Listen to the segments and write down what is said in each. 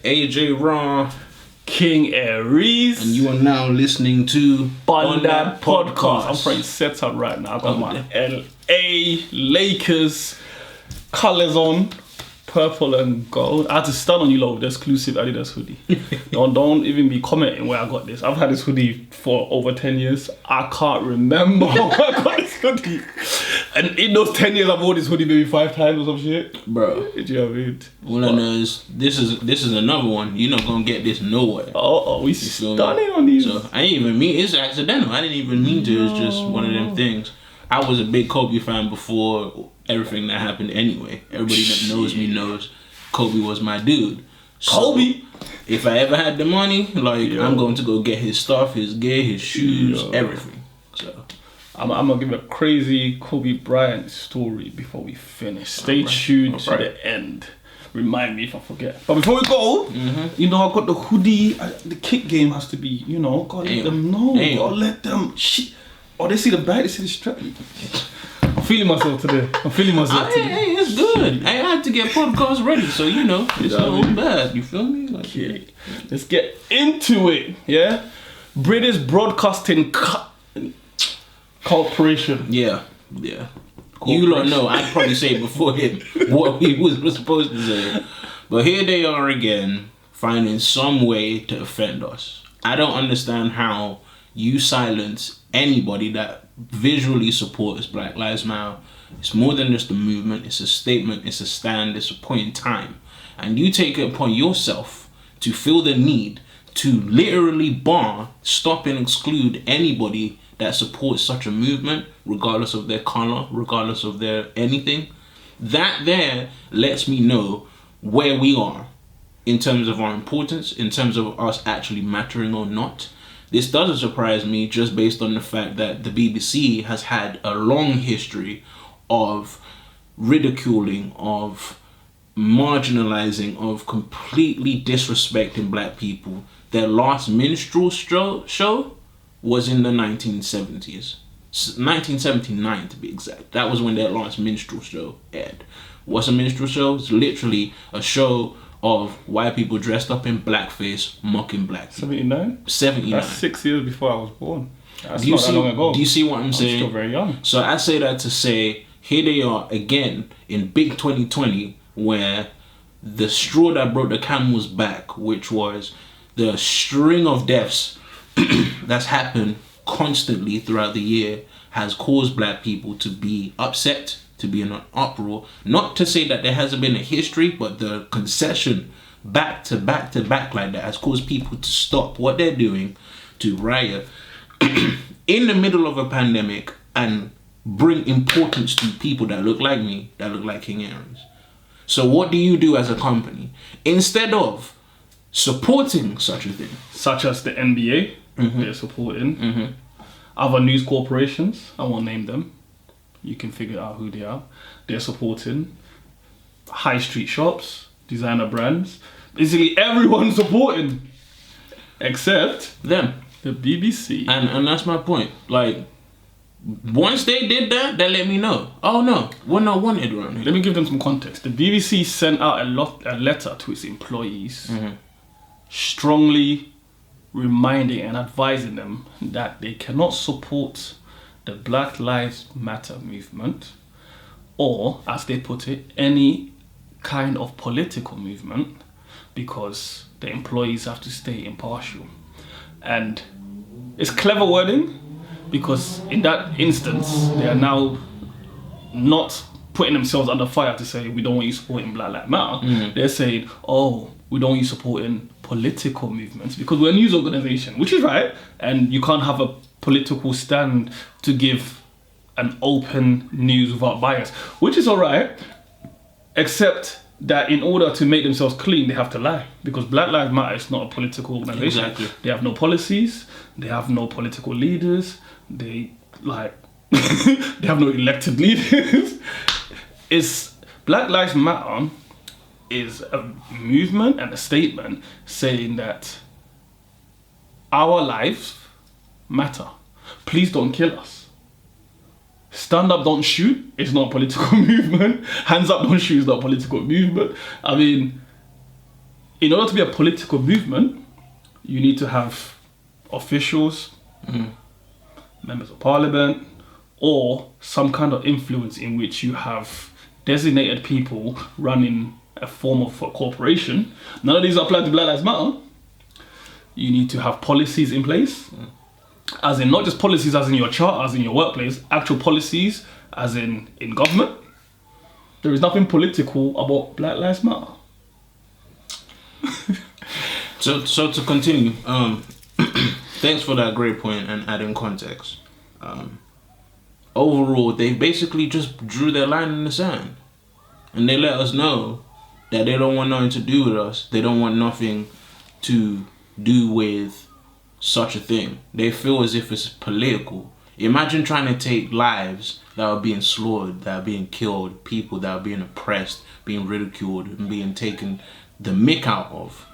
AJ Raw, King Aries, and you are now listening to BunDat podcast. I'm playing setup right now. I got my LA Lakers colours on, purple and gold. I had to stun on you lot with the exclusive Adidas hoodie. don't even be commenting where I got this. I've had this hoodie for over 10 years. I can't remember where I got this hoodie. And in those 10 years, I've worn this hoodie maybe 5 times or some shit. Bro. Do you know what I mean? All I know is this is another one. You're not gonna get this nowhere. We stunning on these. So I didn't even mean it's accidental. I didn't even mean to. It's just one of them things. I was a big Kobe fan before everything that happened anyway. Everybody that knows me knows Kobe was my dude. So Kobe? If I ever had the money, I'm going to go get his stuff, his gear, his shoes, everything. So I'm gonna give a crazy Kobe Bryant story before we finish. Stay tuned to the end. Remind me if I forget. But before we go, I got the hoodie. The kick game has to be, gotta let them know. Gotta let them they see the bag, they see the strap. I'm feeling myself today. Hey, it's good. I had to get podcasts ready, so it's not bad. You feel me? Okay. Let's get into it. Yeah, British Broadcasting Corporation. Yeah. You lot know. I'd probably say before him what he was supposed to say, but here they are again, finding some way to offend us. I don't understand how you silence anybody that visually supports Black Lives Matter. It's more than just a movement, it's a statement, it's a stand, it's a point in time. And you take it upon yourself to feel the need to literally bar, stop and exclude anybody that supports such a movement, regardless of their color, regardless of their anything. That there lets me know where we are in terms of our importance, in terms of us actually mattering or not. This doesn't surprise me just based on the fact that the BBC has had a long history of ridiculing, of marginalizing, of completely disrespecting black people. Their last minstrel show was in the 1970s. 1979 to be exact. That was when their last minstrel show aired. What's a minstrel show? It's literally a show of white people dressed up in blackface mocking black people. 79? 79. That's 6 years before I was born. That's not that long ago. Do you see what I'm saying? I'm still very young. So I say that to say, here they are again in big 2020, where the straw that broke the camel's back, which was the string of deaths that's happened constantly throughout the year, has caused black people to be upset, to be in an uproar. Not to say that there hasn't been a history, but the concession back to back to back like that has caused people to stop what they're doing, to riot in the middle of a pandemic and bring importance to people that look like me, that look like King Aries. So what do you do as a company? Instead of supporting such a thing, such as the NBA, they're supporting. Other news corporations, I won't name them. You can figure out who they are. They're supporting high street shops, designer brands. Basically, everyone's supporting except them, the BBC. And that's my point. Once they did that, they let me know. Oh no, we're not wanted around here. Let me give them some context. The BBC sent out a letter to its employees, strongly reminding and advising them that they cannot support the Black Lives Matter movement, or, as they put it, any kind of political movement, because the employees have to stay impartial. And it's clever wording, because in that instance, they are now not putting themselves under fire to say, we don't want you supporting Black Lives Matter. They're saying, we don't want you supporting political movements, because we're a news organization, which is right, and you can't have a political stand to give an open news without bias, which is all right, except that in order to make themselves clean, they have to lie, because Black Lives Matter is not a political organization. Exactly. They have no policies, they have no political leaders, they have no elected leaders. It's Black Lives Matter is a movement and a statement saying that our lives matter. Please don't kill us. Stand up, don't shoot. It's not a political movement. Hands up, don't shoot is not a political movement. I mean, in order to be a political movement, you need to have officials, members of parliament, or some kind of influence in which you have designated people running a form of a corporation. None of these apply to Black Lives Matter. You need to have policies in place, as in not just policies as in your charter, as in your workplace, actual policies as in government. There is nothing political about Black Lives Matter. So to continue, thanks for that great point and adding context. Overall, they basically just drew their line in the sand, and they let us know that they don't want nothing to do with us. They don't want nothing to do with such a thing. They feel as if it's political. Imagine trying to take lives that are being slaughtered, that are being killed, people that are being oppressed, being ridiculed, and being taken the mick out of.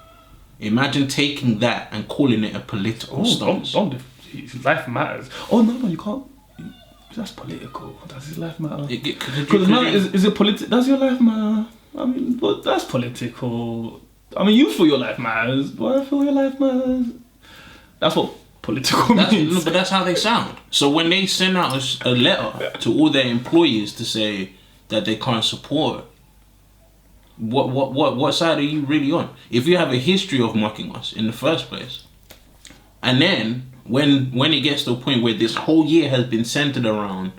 Imagine taking that and calling it a political stance. Life matters. Oh no, you can't. That's political. Does his life matter? Because now is it political? Does your life matter? I mean, but that's political. I mean, you feel your life matters, but I feel your life matters. That's what political means. No, but that's how they sound. So when they send out a letter to all their employees to say that they can't support, what side are you really on? If you have a history of mocking us in the first place, and then when it gets to a point where this whole year has been centered around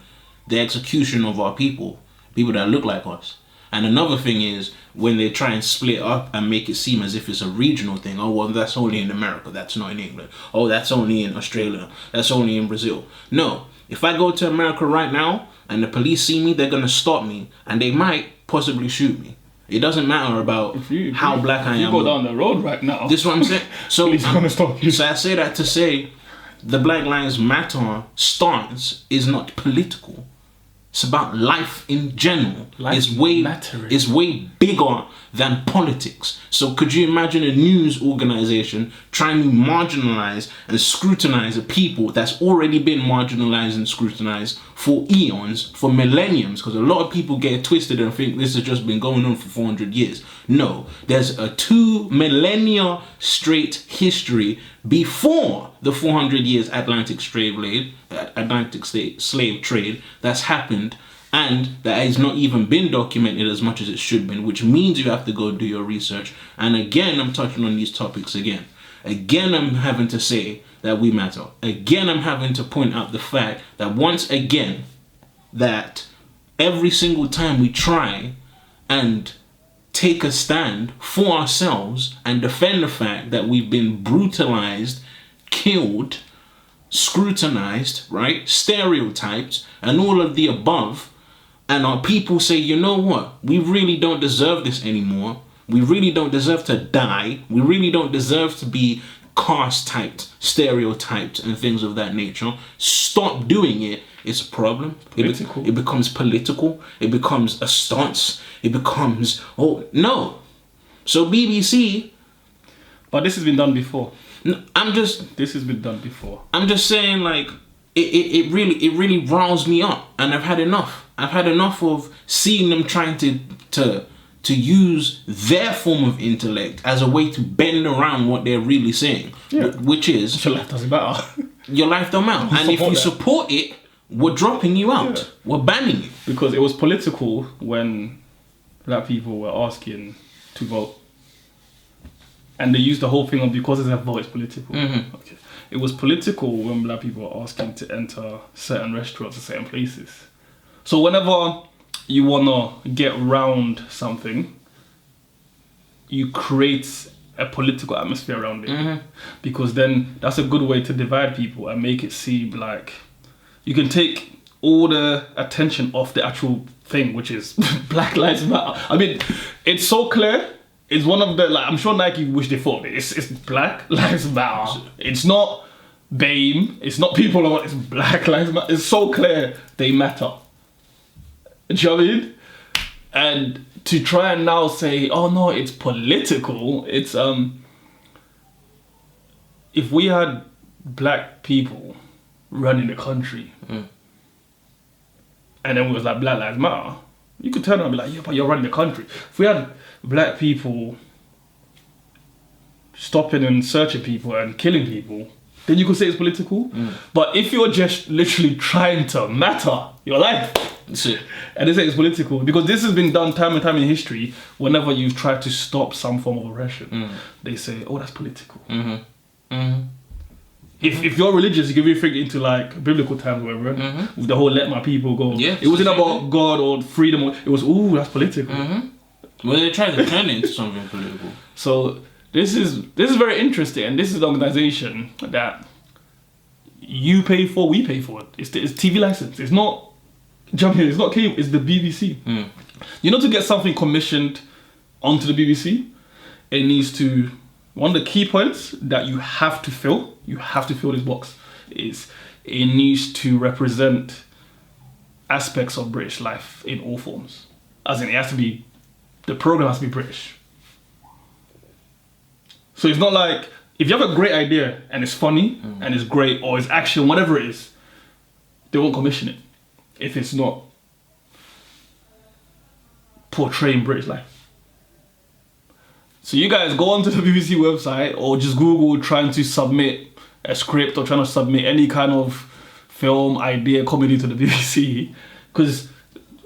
the execution of our people that look like us. And another thing is when they try and split up and make it seem as if it's a regional thing. Oh, well, that's only in America. That's not in England. Oh, that's only in Australia. That's only in Brazil. No. If I go to America right now and the police see me, they're going to stop me. And they might possibly shoot me. It doesn't matter about how black I am. You go down the road right now. This is what I'm saying. So police are going to stop you. So I say that to say the Black Lives Matter stance is not political. It's about life in general. It's way bigger than politics. So could you imagine a news organization trying to marginalize and scrutinize a people that's already been marginalized and scrutinized for eons, for millenniums? Because a lot of people get twisted and think this has just been going on for 400 years. No, there's a 2 millennia straight history before the 400 years Atlantic slave trade that's happened, and that has not even been documented as much as it should be, which means you have to go do your research. And again, I'm touching on these topics again. Again, I'm having to say that we matter. Again, I'm having to point out the fact that once again, that every single time we try and take a stand for ourselves and defend the fact that we've been brutalized, killed, scrutinized, right, stereotyped, and all of the above, and our people say, you know what, we really don't deserve this anymore. We really don't deserve to die. We really don't deserve to be caste-typed, stereotyped, and things of that nature. Stop doing it. It's a problem. It becomes political. It becomes a stance. It becomes, oh, no. So BBC... But this has been done before. This has been done before. I'm just saying, like, it really riles me up. And I've had enough. I've had enough of seeing them trying to use their form of intellect as a way to bend around what they're really saying. Yeah. Which is... Your life doesn't matter. Your life don't matter. And if you support it, we're dropping you out. Yeah. We're banning you. Because it was political when black people were asking to vote. And they used the whole thing of because it's a vote, it's political. Mm-hmm. Okay. It was political when black people were asking to enter certain restaurants or certain places. So whenever you want to get around something, you create a political atmosphere around it. Mm-hmm. Because then that's a good way to divide people and make it seem like you can take all the attention off the actual thing, which is Black Lives Matter. I mean, it's so clear. It's one of the, like, I'm sure Nike wish they thought it. It's Black Lives Matter. It's not BAME. It's not people. It's Black Lives Matter. It's so clear they matter. Do you know what I mean? And to try and now say, oh no, it's political. It's if we had black people running the country, and then we was like Black Lives Matter, you could turn around and be like, yeah, but you're running the country. If we had black people stopping and searching people and killing people, then you could say it's political. But if you're just literally trying to matter your life, That's it. and they say it's political, because this has been done time and time in history, whenever you've tried to stop some form of oppression, they say, oh, that's political. If you're religious, you can really think into like biblical times or whatever, with the whole let my people go. Yeah, it wasn't about God or freedom, it was, ooh, that's political. Well, they tried to turn it into something political. So this is very interesting, and this is the organization that you pay for, we pay for. It's TV license. It's not jumping. It's not cable. It's the BBC. You know, to get something commissioned onto the BBC, it needs to. One of the key points that you have to fill this box, is it needs to represent aspects of British life in all forms. As in, the program has to be British. So it's not like, if you have a great idea and it's funny and it's great, or it's action, whatever it is, they won't commission it if it's not portraying British life. So you guys go onto the BBC website or just Google trying to submit a script or trying to submit any kind of film, idea, comedy to the BBC. Because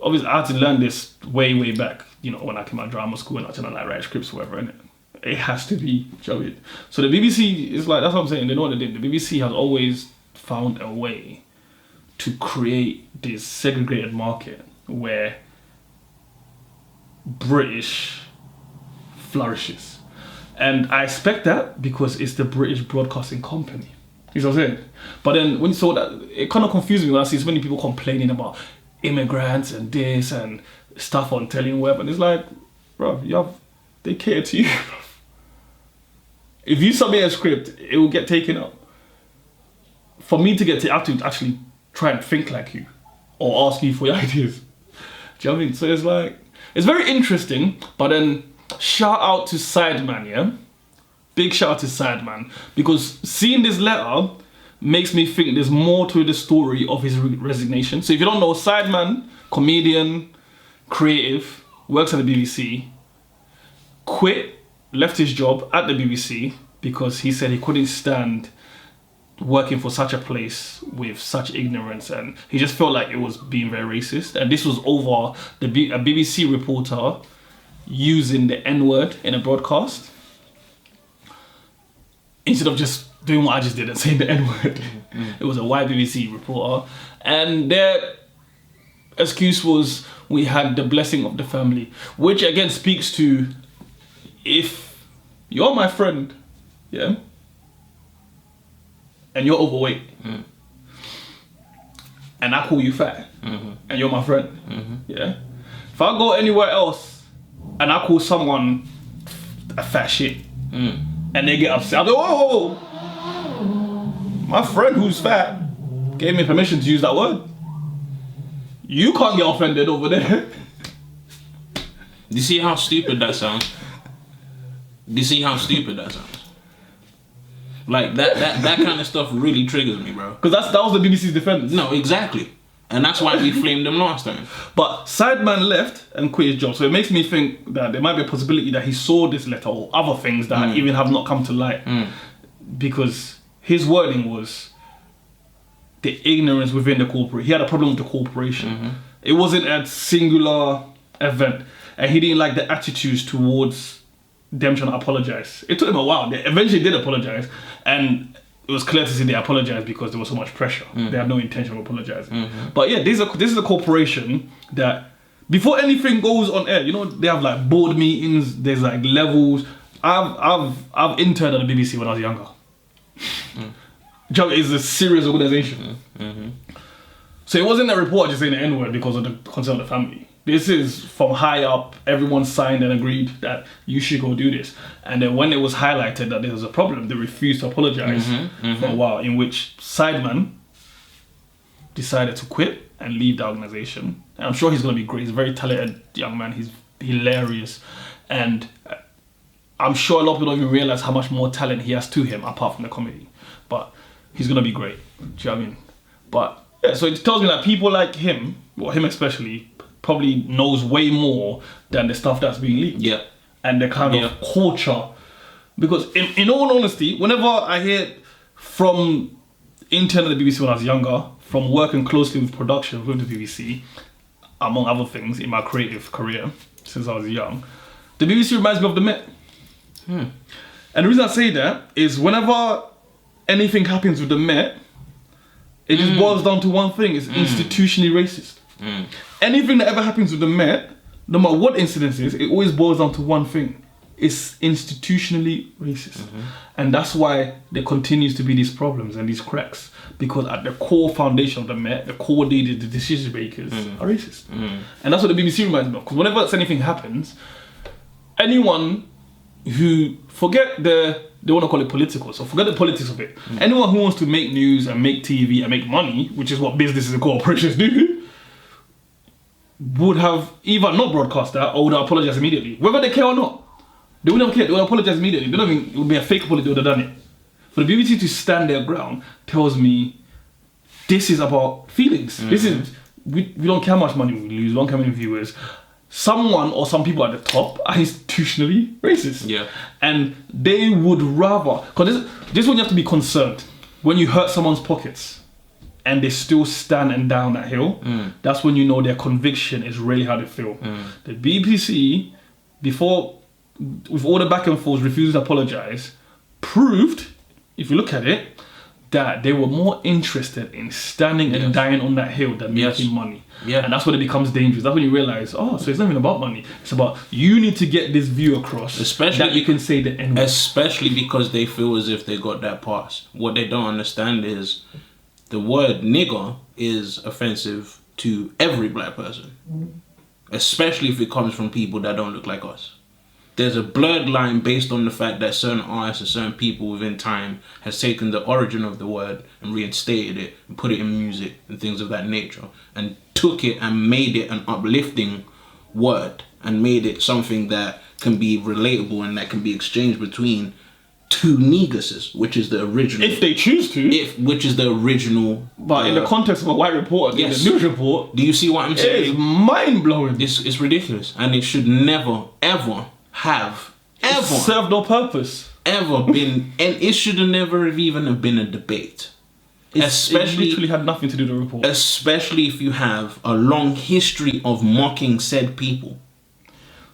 obviously I had to learn this way back, you know, when I came out of drama school and I was trying to like write scripts or whatever, innit? It has to be Joey. So the BBC is like, that's what I'm saying, they know what they did. The BBC has always found a way to create this segregated market where British flourishes. And I expect that because it's the British Broadcasting Company. You know what I'm saying? But then when you saw that, it kind of confused me when I see so many people complaining about immigrants and this and stuff on telling web, and it's like, bro, they cater to you. If you submit a script, it will get taken up. For me to I have to actually try and think like you or ask you for your ideas. Do you know what I mean? So it's like, it's very interesting, but then shout out to Sideman, yeah? Big shout out to Sideman, because seeing this letter makes me think there's more to the story of his resignation. So if you don't know, Sideman, comedian, creative, works at the BBC, left his job at the BBC because he said he couldn't stand working for such a place with such ignorance, and he just felt like it was being very racist. And this was over a BBC reporter using the N-word in a broadcast instead of just doing what I just did and saying the N-word. It was a white BBC reporter, and their excuse was, we had the blessing of the family, which again speaks to, if you're my friend, yeah, and you're overweight, and I call you fat, and you're my friend, yeah, if I go anywhere else and I call someone a fat shit, and they get upset, I'm like, whoa, my friend who's fat gave me permission to use that word. You can't get offended over there. Do you see how stupid that sounds? Like that kind of stuff really triggers me, bro. Because that was the BBC's defense. No, exactly. And that's why we flamed them last time. But Sideman left and quit his job, so it makes me think that there might be a possibility that he saw this letter or other things that even have not come to light. Because his wording was the ignorance within the corporate. He had a problem with the corporation. It wasn't a singular event, and he didn't like the attitudes towards them trying to apologize. It took him a while. They eventually did apologize, and it was clear to see they apologized because there was so much pressure. They had no intention of apologizing. But yeah, this is a corporation that, before anything goes on air, you know, they have like board meetings. There's like levels. I've interned at the BBC when I was younger. Job is a serious organization. So it wasn't a report just saying the N-word because of the concern of the family. This is from high up. Everyone signed and agreed that you should go do this. And then when it was highlighted that there was a problem, they refused to apologize for a while, in which Sideman decided to quit and leave the organization. And I'm sure he's going to be great. He's a very talented young man. He's hilarious. And I'm sure a lot of people don't even realize how much more talent he has to him apart from the comedy. But he's going to be great. Do you know what I mean? But yeah, so it tells me that people like him, or him especially, probably knows way more than the stuff that's being leaked. Yeah. And the kind of culture Because in all honesty, whenever I hear from intern at the BBC when I was younger, from working closely with production with the BBC, among other things in my creative career since I was young, the BBC reminds me of the Met. And the reason I say that is whenever anything happens with the Met, it just boils down to one thing: it's institutionally racist. Anything that ever happens with the Met, no matter what incident is, it always boils down to one thing: it's institutionally racist. And that's why there continues to be these problems and these cracks, because at the core foundation of the Met, the core leaders, the decision makers are racist. And that's what the BBC reminds me of, because whenever anything happens, anyone who, they want to call it political, so forget the politics of it. Anyone who wants to make news and make TV and make money, which is what businesses and corporations do, would have either not broadcast that or would have apologized immediately. Whether they care or not. They wouldn't care, they would apologize immediately. They don't think it would be a fake apology, they would have done it. For the BBC to stand their ground tells me this is about feelings. This is, we don't care how much money we lose, we don't care how many viewers. Someone or some people at the top are institutionally racist. Yeah. And they would rather, because this is when you have to be concerned. When you hurt someone's pockets and they still stand and down that hill, that's when you know their conviction is really how they feel. The BBC, before, with all the back and forth, refusing to apologise, proved, if you look at it, that they were more interested in standing and dying on that hill than making money. And that's when it becomes dangerous. That's when you realise, so it's not even about money. It's about, you need to get this view across, especially that you can say the N-word. Especially because they feel as if they got that pass. What they don't understand is the word nigger is offensive to every black person. Especially if it comes from people that don't look like us. There's a blurred line based on the fact that certain artists or certain people within time has taken the origin of the word and reinstated it and put it in music and things of that nature, and took it and made it an uplifting word and made it something that can be relatable and that can be exchanged between two negresses, which is the original. If they choose to. Which is the original. But in the context of a white reporter, the news report. Do you see what I'm saying? It is mind-blowing. It's ridiculous. And it should never, ever have served no purpose, ever been, and it should have never have even have been a debate. It literally had nothing to do with the report. Especially if you have a long history of mocking said people.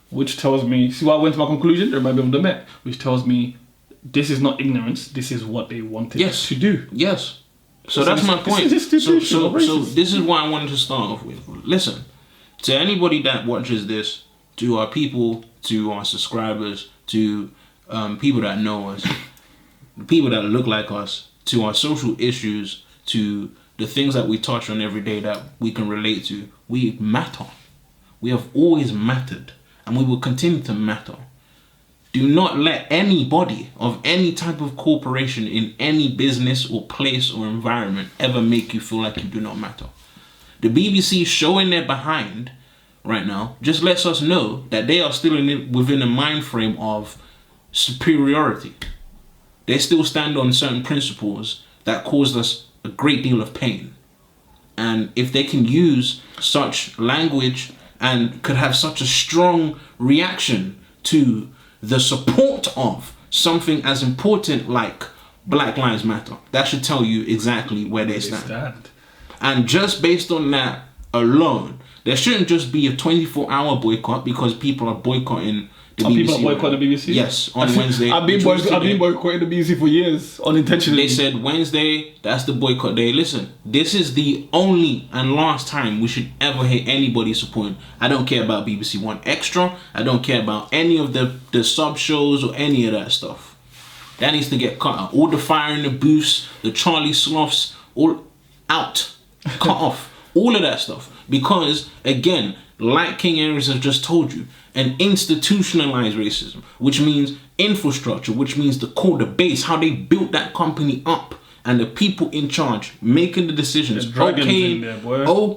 Which tells me, see why I went to my conclusion? There might be on the Met. Which tells me this is not ignorance, this is what they wanted to do. Yes. So that's my point. So this is what I wanted to start off with. Listen, to anybody that watches this, to our people, to our subscribers, to people that know us, people that look like us, to our social issues, to the things that we touch on every day that we can relate to, we matter. We have always mattered, and we will continue to matter. Do not let anybody of any type of corporation in any business or place or environment ever make you feel like you do not matter. The BBC showing their behind right now just lets us know that they are still within a mind frame of superiority. They still stand on certain principles that caused us a great deal of pain. And if they can use such language and could have such a strong reaction to the support of something as important like Black Lives Matter, that should tell you exactly where they stand. And just based on that alone, there shouldn't just be a 24-hour boycott because people are boycotting the BBC. People are boycotting the BBC? Yes, on Wednesday. I've been boycotting the BBC for years, unintentionally. They said Wednesday, that's the boycott day. Listen, this is the only and last time we should ever hear anybody supporting. I don't care about BBC One Extra. I don't care about any of the sub-shows or any of that stuff. That needs to get cut out. All the fire in the booths, the Charlie Sloths, all out. Cut off. All of that stuff. Because, again, like King Aries has just told you, an institutionalized racism, which means infrastructure, which means the core, the base, how they built that company up, and the people in charge making the decisions, okaying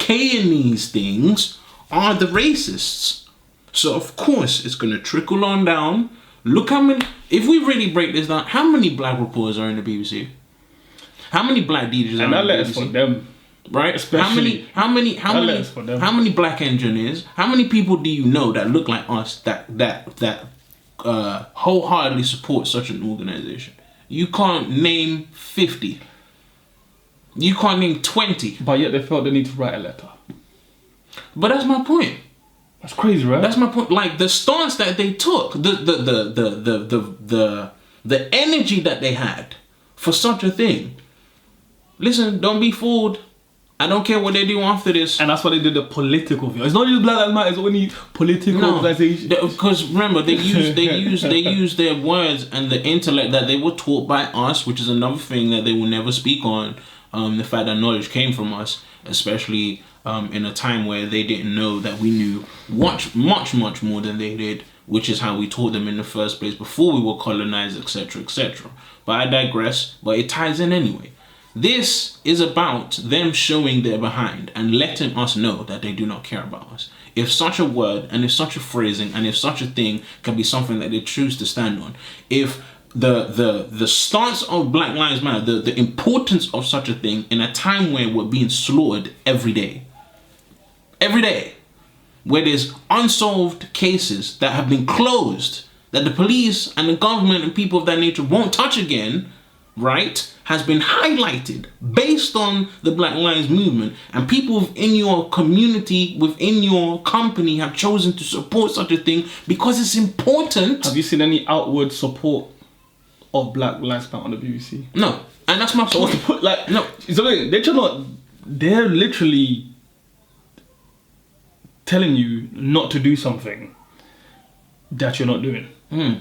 these things, are the racists. So, of course, it's going to trickle on down. Look how many, if we really break this down, how many black reporters are in the BBC? How many black DJs are in the BBC? And that for them. Right? Especially how many black engineers? How many people do you know that look like us that wholeheartedly support such an organization. You can't name 50. You can't name 20. But yet they felt the need to write a letter. But that's my point. That's crazy, right? That's my point. Like the stance that they took, the energy that they had for such a thing. Listen, don't be fooled. I don't care what they do after this. And that's why they did the political view. It's not just Black Lives Matter, it's only political organizations. Because remember, they use their words and the intellect that they were taught by us, which is another thing that they will never speak on. The fact that knowledge came from us, especially in a time where they didn't know that we knew much more than they did, which is how we taught them in the first place before we were colonized, etc., etc. But I digress, but it ties in anyway. This is about them showing their behind and letting us know that they do not care about us. If such a word and if such a phrasing and if such a thing can be something that they choose to stand on, if the stance of Black Lives Matter, the importance of such a thing in a time where we're being slaughtered every day, where there's unsolved cases that have been closed, that the police and the government and people of that nature won't touch again, right, has been highlighted based on the Black Lives Movement, and people within your community, within your company have chosen to support such a thing because it's important. Have you seen any outward support of Black Lives Matter on the BBC? No. And that's my point. Like, no, they're literally telling you not to do something that you're not doing.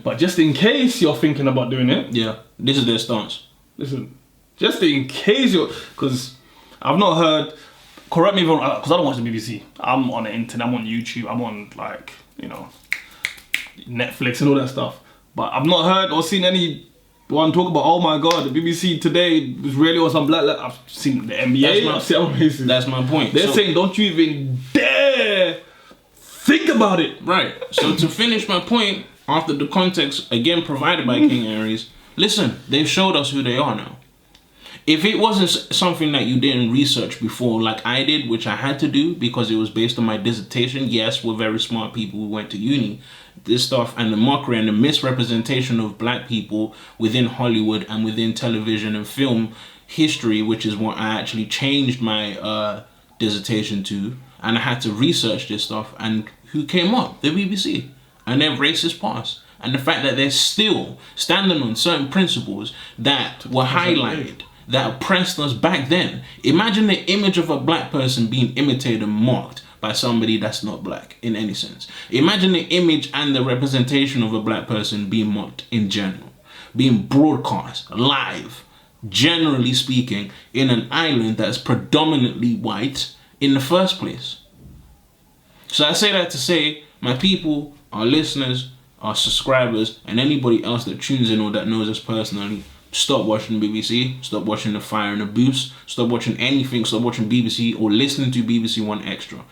But just in case you're thinking about doing it. Yeah, this is their stance. Listen, just in case you're, because I've not heard, correct me if I'm wrong, because I don't watch the BBC. I'm on the internet, I'm on YouTube, I'm on like, Netflix and all that stuff. But I've not heard or seen anyone talk about, oh my God, the BBC today was really on some black. I've seen the NBA. That's my point. They're saying, don't you even dare think about it. Right. So to finish my point, after the context again provided by King Aries, listen, they've showed us who they are now. If it wasn't something that you didn't research before, like I did, which I had to do because it was based on my dissertation, yes, we're very smart people who went to uni. This stuff and the mockery and the misrepresentation of black people within Hollywood and within television and film history, which is what I actually changed my dissertation to, and I had to research this stuff. And who came up? The BBC and their racist past. And the fact that they're still standing on certain principles that were highlighted, that oppressed us back then. Imagine the image of a black person being imitated and mocked by somebody that's not black in any sense. Imagine the image and the representation of a black person being mocked in general, being broadcast live, generally speaking, in an island that's predominantly white in the first place. So I say that to say, my people, our listeners, our subscribers, and anybody else that tunes in or that knows us personally, stop watching BBC, stop watching The Fire and the Boost, stop watching anything, stop watching BBC or listening to BBC One Extra.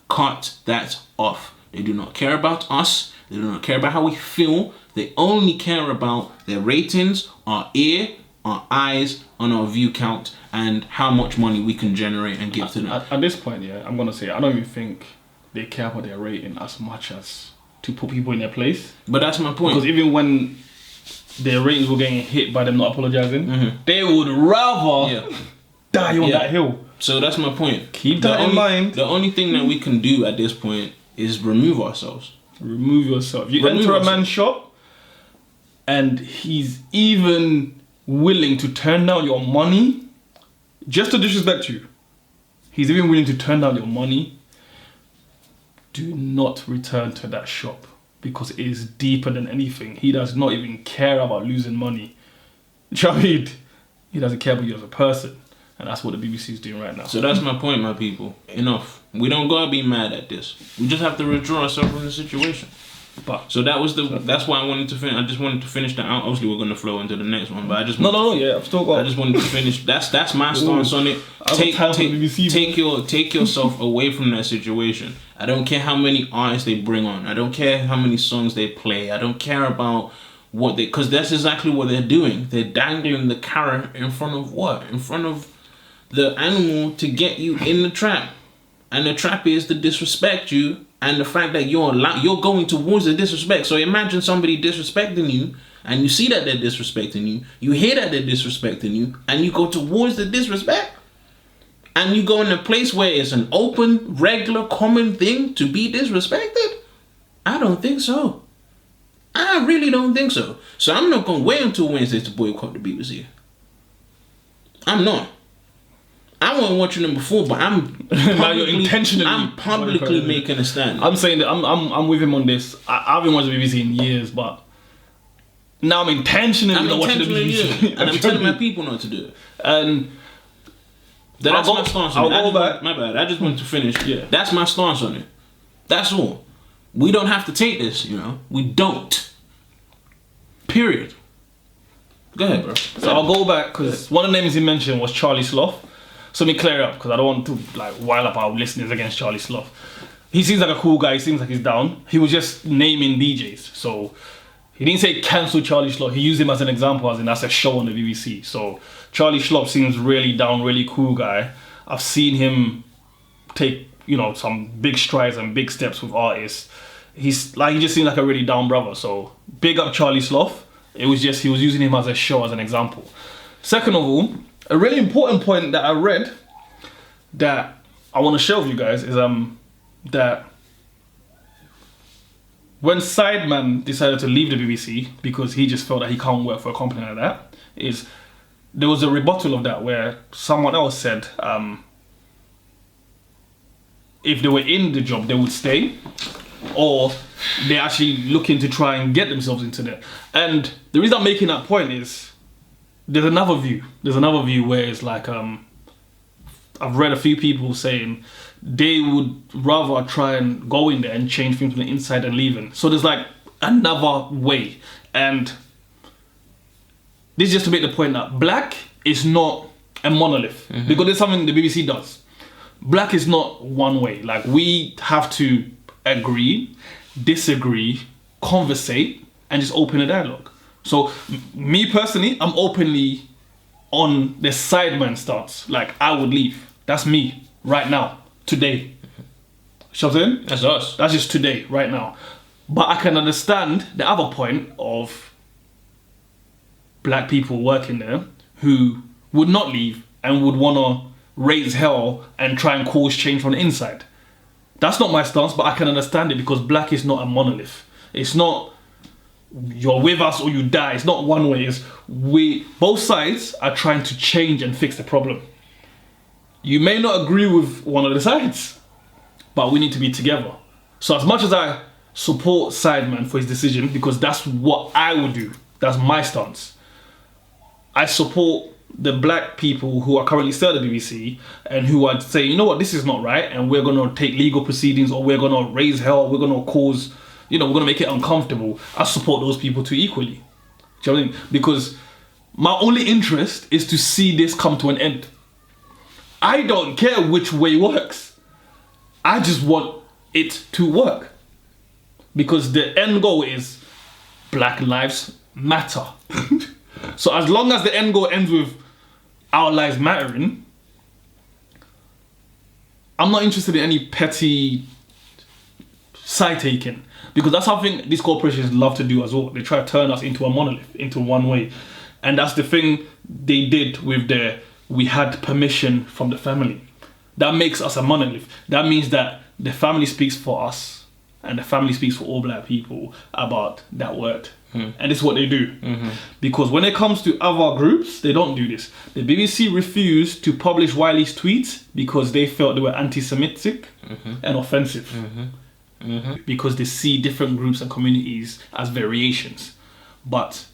Cut that off. They do not care about us. They do not care about how we feel. They only care about their ratings, our ear, our eyes, and our view count, and how much money we can generate and give to them. At this point, yeah, I'm going to say, I don't even think they care about their rating as much as to put people in their place. But that's my point. Because even when their ratings were getting hit by them not apologizing, they would rather die on that hill. So that's my point. Keep that in mind. The only thing that we can do at this point is remove ourselves. Remove yourself. You enter a man's shop and he's even willing to turn down your money just to disrespect you. He's even willing to turn down your money. Do not return to that shop because it is deeper than anything. He does not even care about losing money. Do you know what I mean? He doesn't care about you as a person. And that's what the BBC is doing right now. So that's my point, my people. Enough. We don't gotta be mad at this. We just have to withdraw ourselves from the situation. But so that's why I wanted to finish. I just wanted to finish that out. Obviously, we're gonna flow into the next one, but I just I'm still going. I just wanted to finish. That's my stance on it. Take yourself away from that situation. I don't care how many artists they bring on. I don't care how many songs they play. I don't care about what they, because that's exactly what they're doing. They're dangling the carrot in front of what? In front of the animal to get you in the trap. And the trap is to disrespect you and the fact that you're going towards the disrespect. So imagine somebody disrespecting you, and you see that they're disrespecting you, you hear that they're disrespecting you, and you go towards the disrespect, and you go in a place where it's an open, regular, common thing to be disrespected. I don't think so. I really don't think so. So I'm not going to wait until Wednesday to boycott the BBC. I'm not. I wasn't watching them before, but I'm publicly making a stand. I'm saying that I'm with him on this. I've been watching the BBC in years, but now I'm intentionally not watching the BBC. And I'm telling my people not to do it. And that's my stance on it. I'll go back. My bad. I just wanted to finish. Yeah. That's my stance on it. That's all. We don't have to take this, We don't. Period. Go ahead, bro. So I'll go back because one of the names he mentioned was Charlie Sloth. So let me clear it up because I don't want to rile up our listeners against Charlie Sloth. He seems like a cool guy. He seems like he's down. He was just naming DJs. So he didn't say cancel Charlie Sloth. He used him as an example, as in that's a show on the BBC. So Charlie Sloth seems really down, really cool guy. I've seen him take, some big strides and big steps with artists. He just seemed like a really down brother. So big up Charlie Sloth. It was just, he was using him as a show, as an example. Second of all, a really important point that I read that I want to share with you guys is that when Sideman decided to leave the BBC because he just felt that he can't work for a company like that, there was a rebuttal of that where someone else said if they were in the job they would stay, or they're actually looking to try and get themselves into there. And the reason I'm making that point is there's another view where it's like I've read a few people saying they would rather try and go in there and change things from the inside and leaving. So there's like another way, and this is just to make the point that black is not a monolith, because there's something the BBC does. Black is not one way. Like, we have to agree, disagree, conversate, and just open a dialogue. So me personally, I'm openly on the Sideman stance. Like, I would leave. That's me right now, today. Shut in? That's us. That's just today, right now. But I can understand the other point of black people working there who would not leave and would want to raise hell and try and cause change from the inside. That's not my stance, but I can understand it because black is not a monolith. It's not you're with us or you die. It's not one way. It's both sides are trying to change and fix the problem. You may not agree with one of the sides, but we need to be together. So as much as I support Sideman for his decision, because that's what I would do, that's my stance, I support the black people who are currently still at the BBC and who are saying, you know what, this is not right, and we're going to take legal proceedings, or we're going to raise hell, we're going to cause, we're going to make it uncomfortable. I support those people too equally. Do you know what I mean? Because my only interest is to see this come to an end. I don't care which way works. I just want it to work. Because the end goal is Black Lives Matter. So as long as the end goal ends with our lives mattering, I'm not interested in any petty side taking, because that's something these corporations love to do as well. They try to turn us into a monolith, into one way. And that's the thing they did with we had permission from the family. That makes us a monolith. That means that the family speaks for us and the family speaks for all black people about that word. And this is what they do. Because when it comes to other groups, they don't do this. The BBC refused to publish Wiley's tweets because they felt they were anti-Semitic and offensive. Because they see different groups and communities as variations. But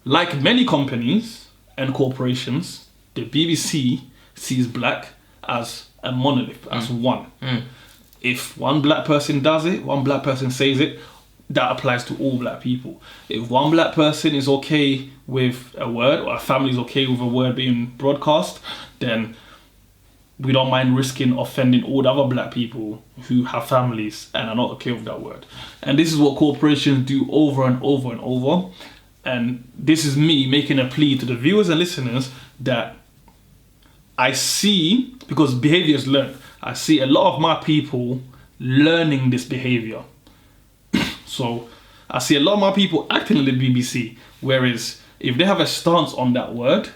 like many companies and corporations, the BBC sees black as a monolith, as one. If one black person does it, one black person says it, that applies to all black people. If one black person is okay with a word, or a family is okay with a word being broadcast, then we don't mind risking offending all the other black people who have families and are not okay with that word. And this is what corporations do over and over and over. And this is me making a plea to the viewers and listeners that I see, because behavior is learned, I see a lot of my people learning this behavior. So I see a lot of my people acting in the BBC, whereas if they have a stance on that word,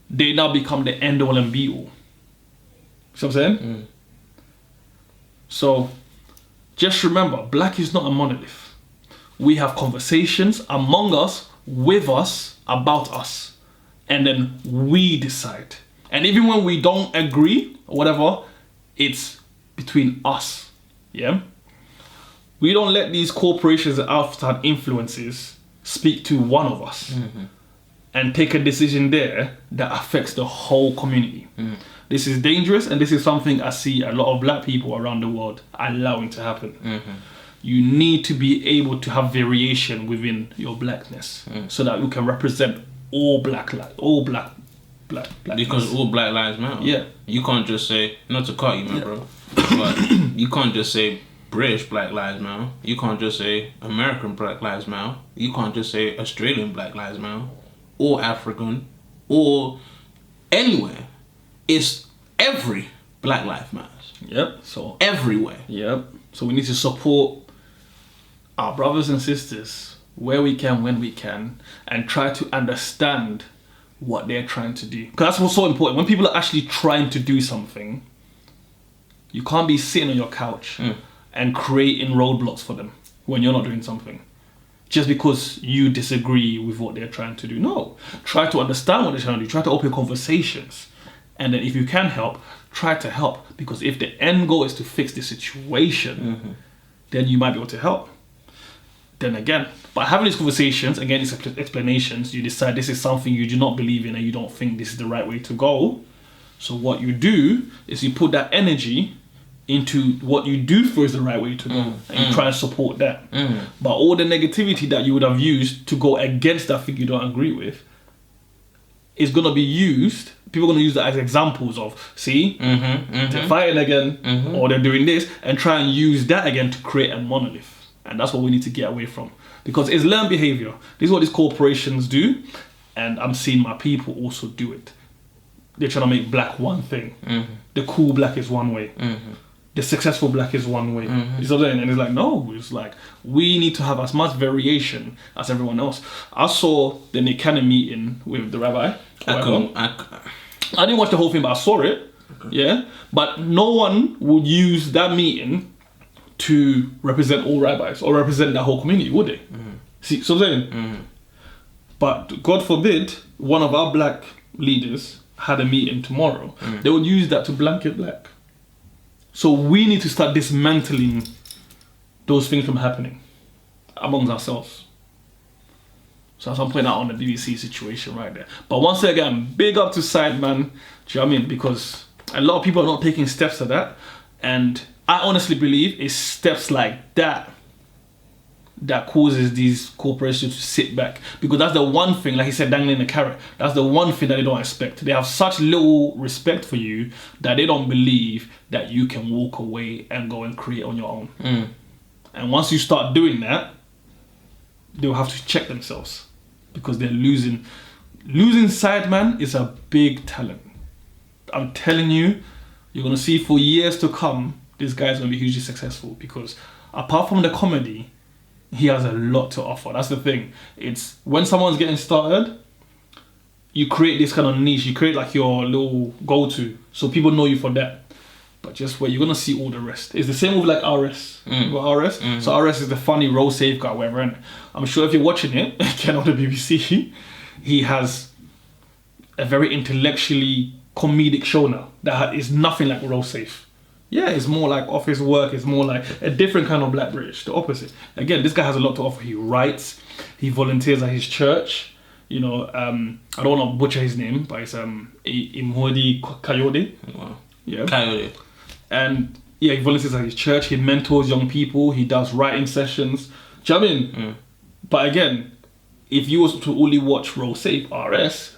they now become the end all and be all. See what I'm saying? So just remember, black is not a monolith. We have conversations among us, with us, about us, and then we decide. And even when we don't agree or whatever, it's between us. Yeah? We don't let these corporations and outside influences speak to one of us and take a decision there that affects the whole community. This is dangerous, and this is something I see a lot of black people around the world allowing to happen. You need to be able to have variation within your blackness so that you can represent all black because all black lives matter. Yeah. You can't just say, not to cut you, man, bro, but you can't just say British Black Lives Matter. You can't just say American Black Lives Matter. You can't just say Australian Black Lives Matter, or African, or anywhere. It's every Black Life Matters. Yep. So everywhere. Yep. So we need to support our brothers and sisters where we can, when we can, and try to understand what they're trying to do. Because that's what's so important. When people are actually trying to do something, you can't be sitting on your couch and creating roadblocks for them when you're not doing something. Just because you disagree with what they're trying to do. No. Try to understand what they're trying to do. Try to open conversations. And then if you can help, try to help. Because if the end goal is to fix the situation, then you might be able to help. Then again, by having these conversations, again, these explanations, you decide this is something you do not believe in and you don't think this is the right way to go. So what you do is you put that energy into what you do feel is the right way to go, and you try and support that. But all the negativity that you would have used to go against that thing you don't agree with is going to be used. People are going to use that as examples of, see, they're fighting again, or they're doing this, and try and use that again to create a monolith. And that's what we need to get away from, because it's learned behavior. This is what these corporations do, and I'm seeing my people also do it. They're trying to make black one thing. The cool black is one way. The successful black is one way. You know what I'm saying? And it's like, no, it's like, we need to have as much variation as everyone else. I saw the Nicanor meeting with the rabbi. I didn't watch the whole thing, but I saw it. Yeah. But no one would use that meeting to represent all rabbis or represent that whole community, would they? See, so I'm saying? But God forbid, one of our black leaders had a meeting tomorrow. They would use that to blanket black. So we need to start dismantling those things from happening amongst ourselves. So that's what I'm putting out on the BBC situation right there. But once again, big up to Sideman, do you know what I mean? Because a lot of people are not taking steps to that. And I honestly believe it's steps like that that causes these corporations to sit back. Because that's the one thing, like he said, dangling the carrot, that's the one thing that they don't expect. They have such little respect for you that they don't believe that you can walk away and go and create on your own. And once you start doing that, they'll have to check themselves, because they're losing. Losing Sideman is a big talent. I'm telling you, you're going to see for years to come, this guy's going to be hugely successful, because apart from the comedy, he has a lot to offer. That's the thing. It's when someone's getting started, you create this kind of niche. You create like your little go-to, so people know you for that. But just wait, you're gonna see all the rest. It's the same with like RS. You got RS. So RS is the funny road safe guy, whatever. And I'm sure if you're watching it, again on the BBC, he has a very intellectually comedic show now that is nothing like road safe. Yeah, it's more like office work. It's more like a different kind of Black British, the opposite. Again, this guy has a lot to offer. He writes, he volunteers at his church. You know, I don't want to butcher his name, but it's Imhodi Kayode. Wow. Yeah. Coyote. And yeah, he volunteers at his church. He mentors young people. He does writing sessions. Do you know what I mean? But again, if you was to only watch Roll Safe RS,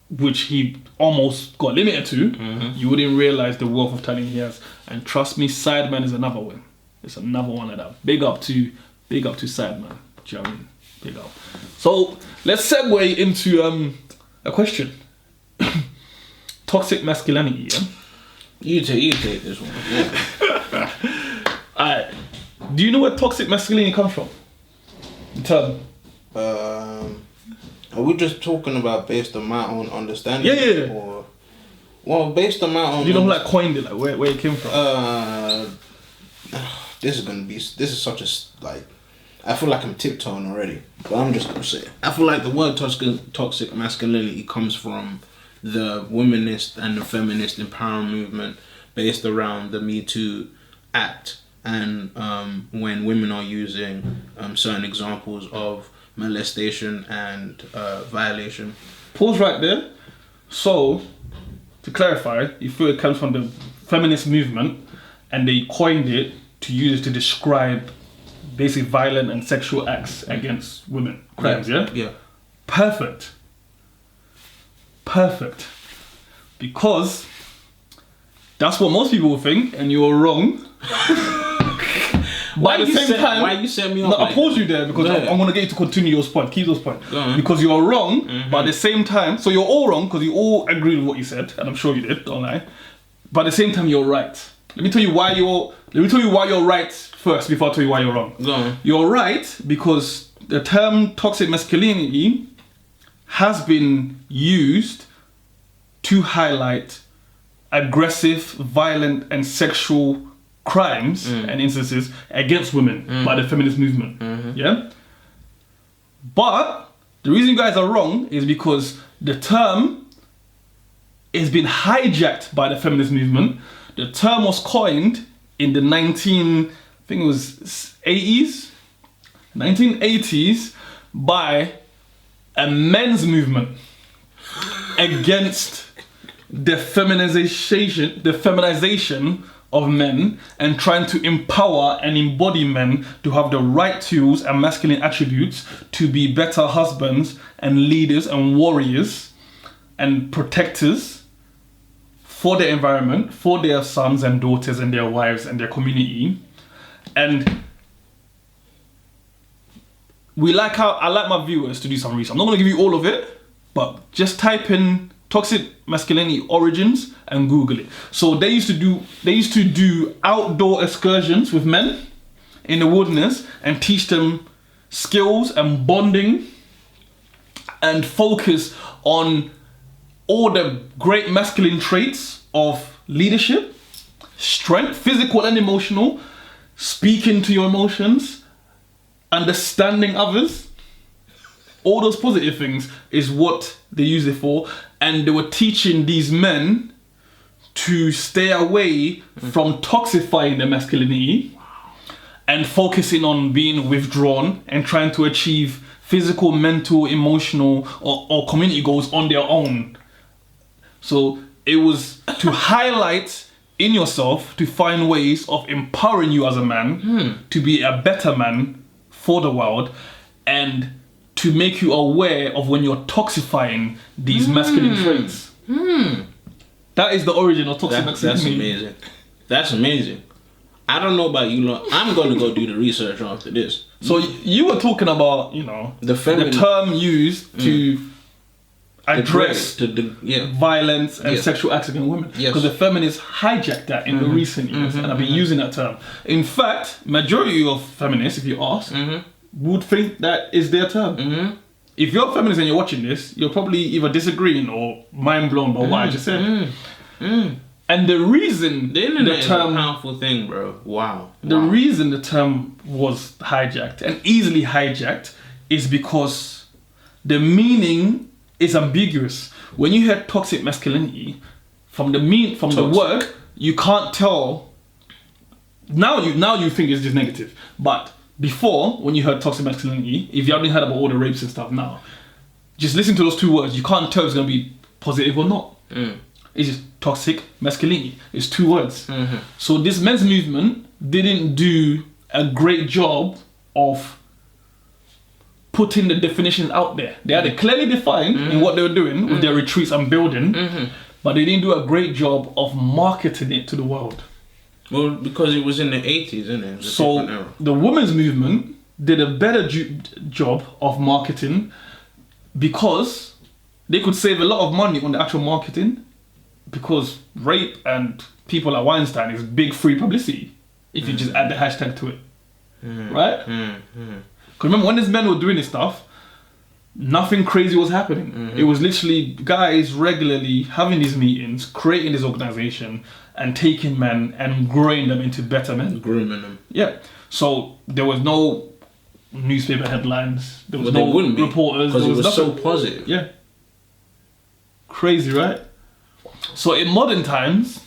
which he almost got limited to, you wouldn't realize the wealth of talent he has. And trust me, Sideman is another one. It's another one of that. Big up to Sideman. Do you know what I mean? Big up. So let's segue into a question. Toxic masculinity. Yeah? You take this one. Yeah. Alright. Do you know where toxic masculinity comes from? The term. Are we just talking about based on my own understanding? Yeah. Or, well, based on my own. You know who like coined it, like where it came from? This is such a like. I feel like I'm tiptoeing already, but I'm just gonna say it. I feel like the word toxic masculinity comes from the womanist and the feminist empowerment movement based around the Me Too Act, and when women are using certain examples of molestation and violation. Pause right there. So, to clarify, you feel it comes from the feminist movement, and they coined it to use it to describe basic violent and sexual acts against women. Crimes, yeah? Yeah. Perfect. Because that's what most people will think, and you're wrong. Why you set me up? No, I pause you there because I'm going to get you to continue your point. Keep those points. Because you're wrong, but at the same time, so you're all wrong because you all agree with what you said, and I'm sure you did, don't lie. But at the same time, you're right. Let me tell you why you're right first before I tell you why you're wrong. Go on. You're right because the term toxic masculinity has been used to highlight aggressive, violent, and sexual crimes and instances against women by the feminist movement. Yeah? But the reason you guys are wrong is because the term has been hijacked by the feminist movement. The term was coined in the 1980s by a men's movement against the feminization of men and trying to empower and embody men to have the right tools and masculine attributes to be better husbands and leaders and warriors and protectors for their environment, for their sons and daughters and their wives and their community. And I like my viewers to do some research. I'm not going to give you all of it, but just type in toxic masculinity origins and Google it. So they used to do outdoor excursions with men in the wilderness and teach them skills and bonding and focus on all the great masculine traits of leadership, strength, physical and emotional, speaking to your emotions, understanding others. All those positive things is what they use it for. And they were teaching these men to stay away from toxifying their masculinity and focusing on being withdrawn and trying to achieve physical, mental, emotional, or community goals on their own. So it was to highlight in yourself to find ways of empowering you as a man to be a better man for the world and to make you aware of when you're toxifying these masculine traits. That is the origin of toxic masculinity. That's amazing. I don't know about you lot. I'm going to go do the research after this. So you were talking about, the term used to address violence and sexual acts against women. Because the feminists hijacked that in the recent years and have been using that term. In fact, majority of feminists, if you ask, would think that is their term. If you're a feminist and you're watching this, you're probably either disagreeing or mind blown by what I just said. And the reason the internet is a powerful thing, bro. Wow. The reason the term was hijacked and easily hijacked is because the meaning is ambiguous. When you hear toxic masculinity, from the word, you can't tell. Now you think it's just negative, but before, when you heard toxic masculinity, if you haven't heard about all the rapes and stuff now, just listen to those two words. You can't tell if it's going to be positive or not. It's just toxic masculinity. It's two words. So this men's movement didn't do a great job of putting the definitions out there. They had it clearly defined in what they were doing with their retreats and building, but they didn't do a great job of marketing it to the world. Well, because it was in the 80s, isn't it? So the women's movement did a better job of marketing because they could save a lot of money on the actual marketing because rape and people like Weinstein is big free publicity if you just add the hashtag to it. Right? Because remember, when these men were doing this stuff, nothing crazy was happening. It was literally guys regularly having these meetings, creating this organization, and taking men and growing them into better men. Grooming them. Yeah. So there was no newspaper headlines. There was Well, no there wouldn't be, reporters. because There it was nothing. so positive. Yeah. Crazy, right? So in modern times,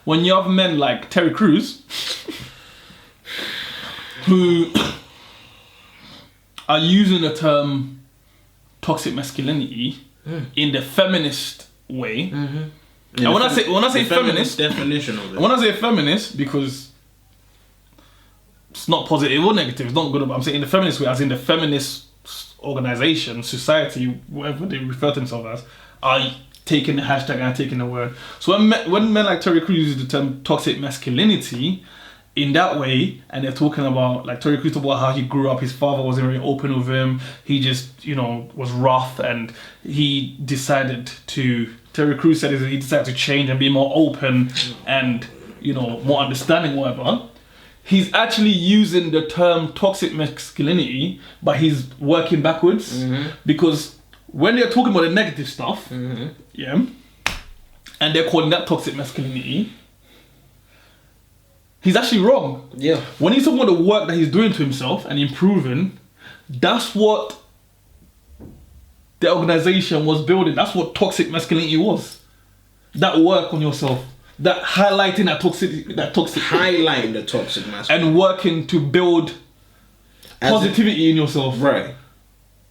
when you have men like Terry Crews, who are using the term toxic masculinity in the feminist way, and when I say feminist, definition of it. when I say feminist, because it's not positive or negative, it's not good, but I'm saying in the feminist way, as in the feminist organization, society, whatever they refer to themselves as, are taking the hashtag and taking the word. So when men like Terry Crews use the term toxic masculinity in that way, and they're talking about, like Terry Crews talked about how he grew up, his father wasn't very open with him, he just, was rough, and he decided to, Terry Crews said he decided to change and be more open and, more understanding, whatever. He's actually using the term toxic masculinity, but he's working backwards, because when they're talking about the negative stuff, yeah, and they're calling that toxic masculinity, he's actually wrong. Yeah. When he's talking about the work that he's doing to himself and improving, that's what the organization was building. That's what toxic masculinity was. That work on yourself, that highlighting that toxic, Highlighting the toxic masculinity. and working to build positivity in yourself. Right.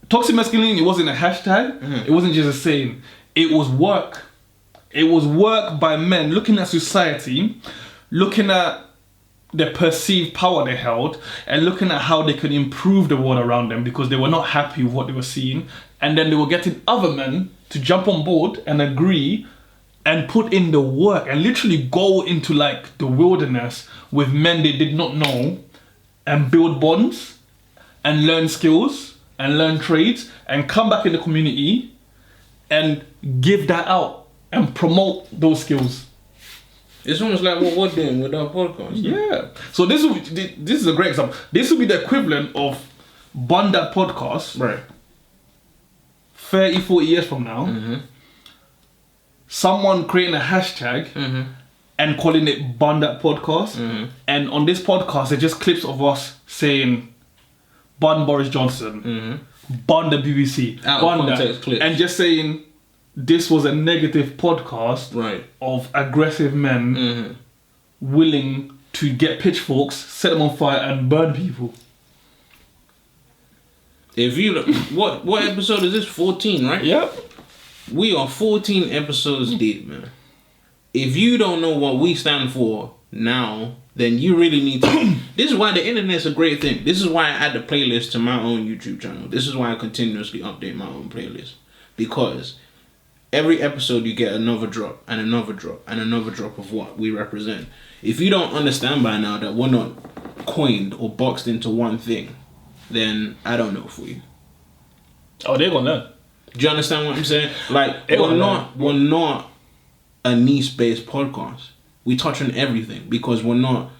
Toxic masculinity wasn't a hashtag. It wasn't just a saying. It was work. It was work by men looking at society, looking at the perceived power they held, and looking at how they could improve the world around them because they were not happy with what they were seeing. And then they were getting other men to jump on board and agree and put in the work and literally go into like the wilderness with men they did not know and build bonds and learn skills and learn trades and come back in the community and give that out and promote those skills. It's almost like what we're doing with our podcast. Yeah. So this is a great example. This will be the equivalent of BunDat podcast. Right. 30, 40 years from now. Someone creating a hashtag and calling it BunDat podcast. And on this podcast, they're just clips of us saying Bun Boris Johnson, Bun the BBC, Out of Bun context that, clips. and just saying this was a negative podcast Right. of aggressive men willing to get pitchforks, set them on fire, and burn people. If you look, what episode is this? 14, right? Yep. We are 14 episodes deep, man. If you don't know what we stand for now, then you really need to. This is why the internet's a great thing. This is why I add the playlist to my own YouTube channel. This is why I continuously update my own playlist. Because every episode you get another drop and another drop and another drop of what we represent. If you don't understand by now that we're not coined or boxed into one thing, then I don't know for you. Oh, they're gonna learn. Do you understand what I'm saying? Like, we're not a niche-based podcast. We touch on everything because we're not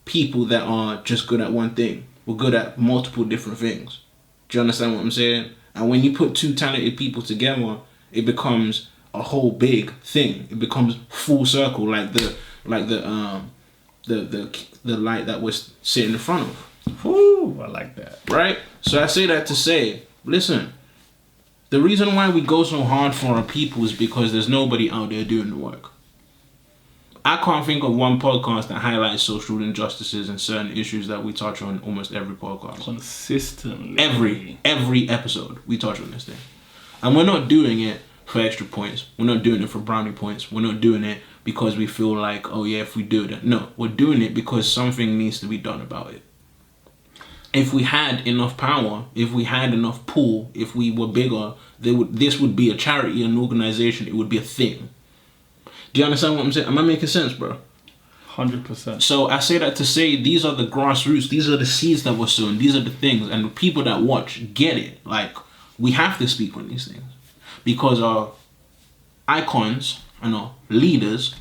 people that are just good at one thing. We're good at multiple different things. Do you understand what I'm saying? And when you put two talented people together, it becomes a whole big thing. It becomes full circle, like the light that we're sitting in front of. Ooh, I like that. Right? So I say that to say, listen, the reason why we go so hard for our people is because there's nobody out there doing the work. I can't think of one podcast that highlights social injustices and certain issues that we touch on almost every podcast. Consistently. Every episode we touch on this thing. And we're not doing it for extra points. We're not doing it for brownie points. We're not doing it because we feel like, oh yeah, if we do it. No, we're doing it because something needs to be done about it. If we had enough power, if we had enough pull, if we were bigger, this would be a charity, an organization, it would be a thing. Do you understand what I'm saying? Am I making sense, bro? 100%. So I say that to say these are the grassroots, these are the seeds that were sown, these are the things, and the people that watch get it. Like, we have to speak on these things because our icons, leaders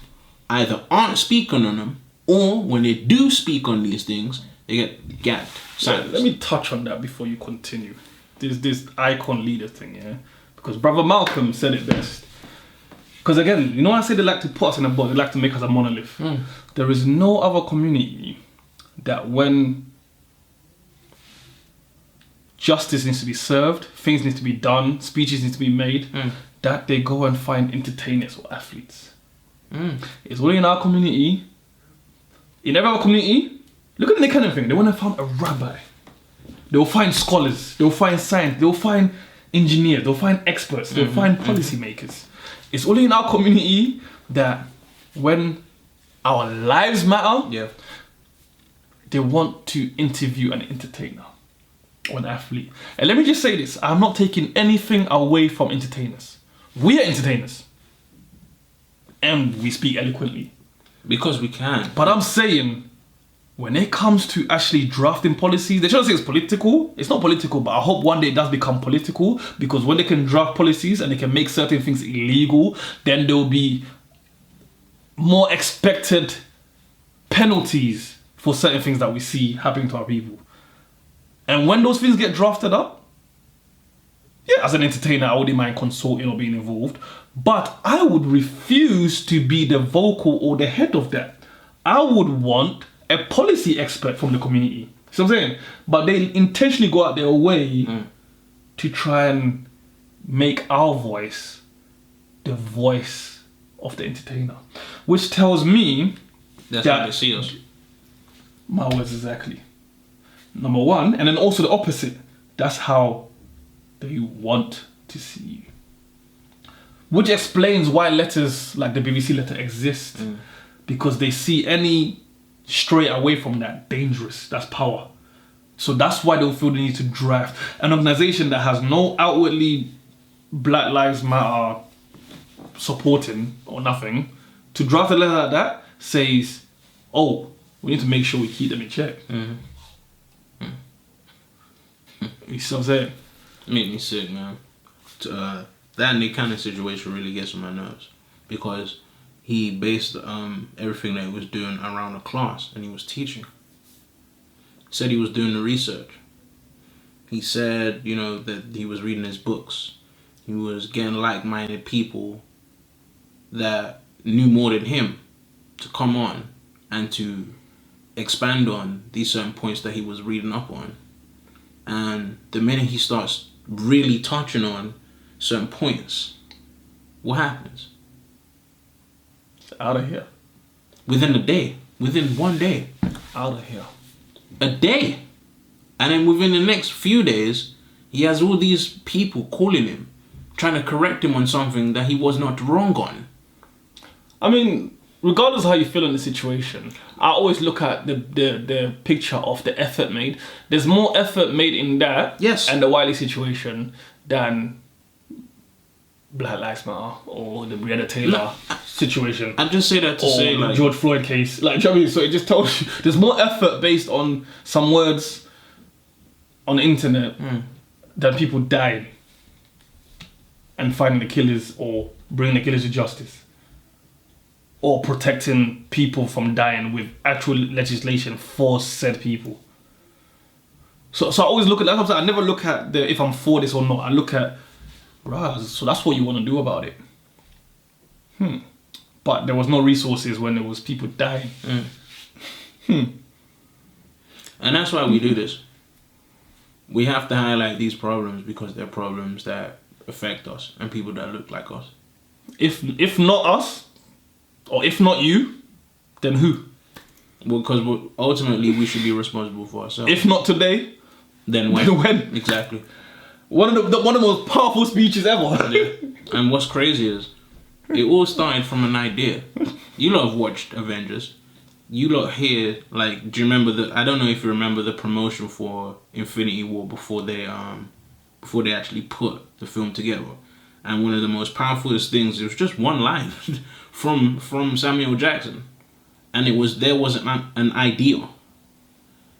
either aren't speaking on them, or when they do speak on these things, they get gagged. Let me touch on that before you continue. This icon leader thing, yeah? Because Brother Malcolm said it best. Because again, you know, I say they like to put us in a box, they like to make us a monolith. There is no other community that when justice needs to be served, things need to be done, speeches need to be made, that they go and find entertainers or athletes. It's only in our community. In every other community, look at the kind of thing. They want to find a rabbi. They'll find scholars. They'll find science. They'll find engineers. They'll find experts. They'll find policymakers. It's only in our community that when our lives matter, they want to interview an entertainer or an athlete. And let me just say this. I'm not taking anything away from entertainers. We are entertainers. And we speak eloquently. Because we can. But I'm saying, when it comes to actually drafting policies, they shouldn't say it's political. It's not political, but I hope one day it does become political, because when they can draft policies and they can make certain things illegal, then there will be more expected penalties for certain things that we see happening to our people. And when those things get drafted up, yeah, as an entertainer, I wouldn't mind consulting or being involved, but I would refuse to be the vocal or the head of that. I would want a policy expert from the community. See what I'm saying? But they intentionally go out their way to try and make our voice the voice of the entertainer. Which tells me that's how they see us. My words exactly. Number one, and then also the opposite. That's how they want to see you. Which explains why letters like the BBC letter exist. Because they see any stray away from that dangerous. That's power. So that's why they'll feel the need to draft an organization that has no outwardly Black Lives Matter supporting or nothing. To draft a letter like that says, oh, we need to make sure we keep them in check. You see what I'm saying? Make me sick, man. That Nick Cannon situation really gets on my nerves, because he based everything that he was doing around a class, and he was teaching. Said he was doing the research. He said, you know, that he was reading his books. He was getting like-minded people that knew more than him to come on and to expand on these certain points that he was reading up on. And the minute he starts really touching on certain points, what happens? It's out of here. Within a day. Within one day. Out of here. A day. And then within the next few days, he has all these people calling him, trying to correct him on something that he was not wrong on. I mean, regardless of how you feel in the situation, I always look at the picture of the effort made. There's more effort made in that and the Wiley situation than Black Lives Matter or the Breonna Taylor situation. I just say that to say, like, George Floyd case. Like, do you know what I mean? So it just tells you there's more effort based on some words on the internet than people dying and finding the killers or bringing the killers to justice, or protecting people from dying with actual legislation for said people. So I always look at that. I never look at if I'm for this or not. I look at, right, so that's what you want to do about it. But there was no resources when there was people dying. And that's why we do this. We have to highlight these problems because they're problems that affect us and people that look like us. If not us, or if not you, then who? Well, because ultimately we should be responsible for ourselves. If not today, then when? Then when? Exactly. One of the most powerful speeches ever. Yeah. And what's crazy is, it all started from an idea. You lot have watched Avengers. You lot hear, like, do you remember I don't know if you remember the promotion for Infinity War before they actually put the film together. And one of the most powerful things, it was just one line from Samuel Jackson. And there was an idea.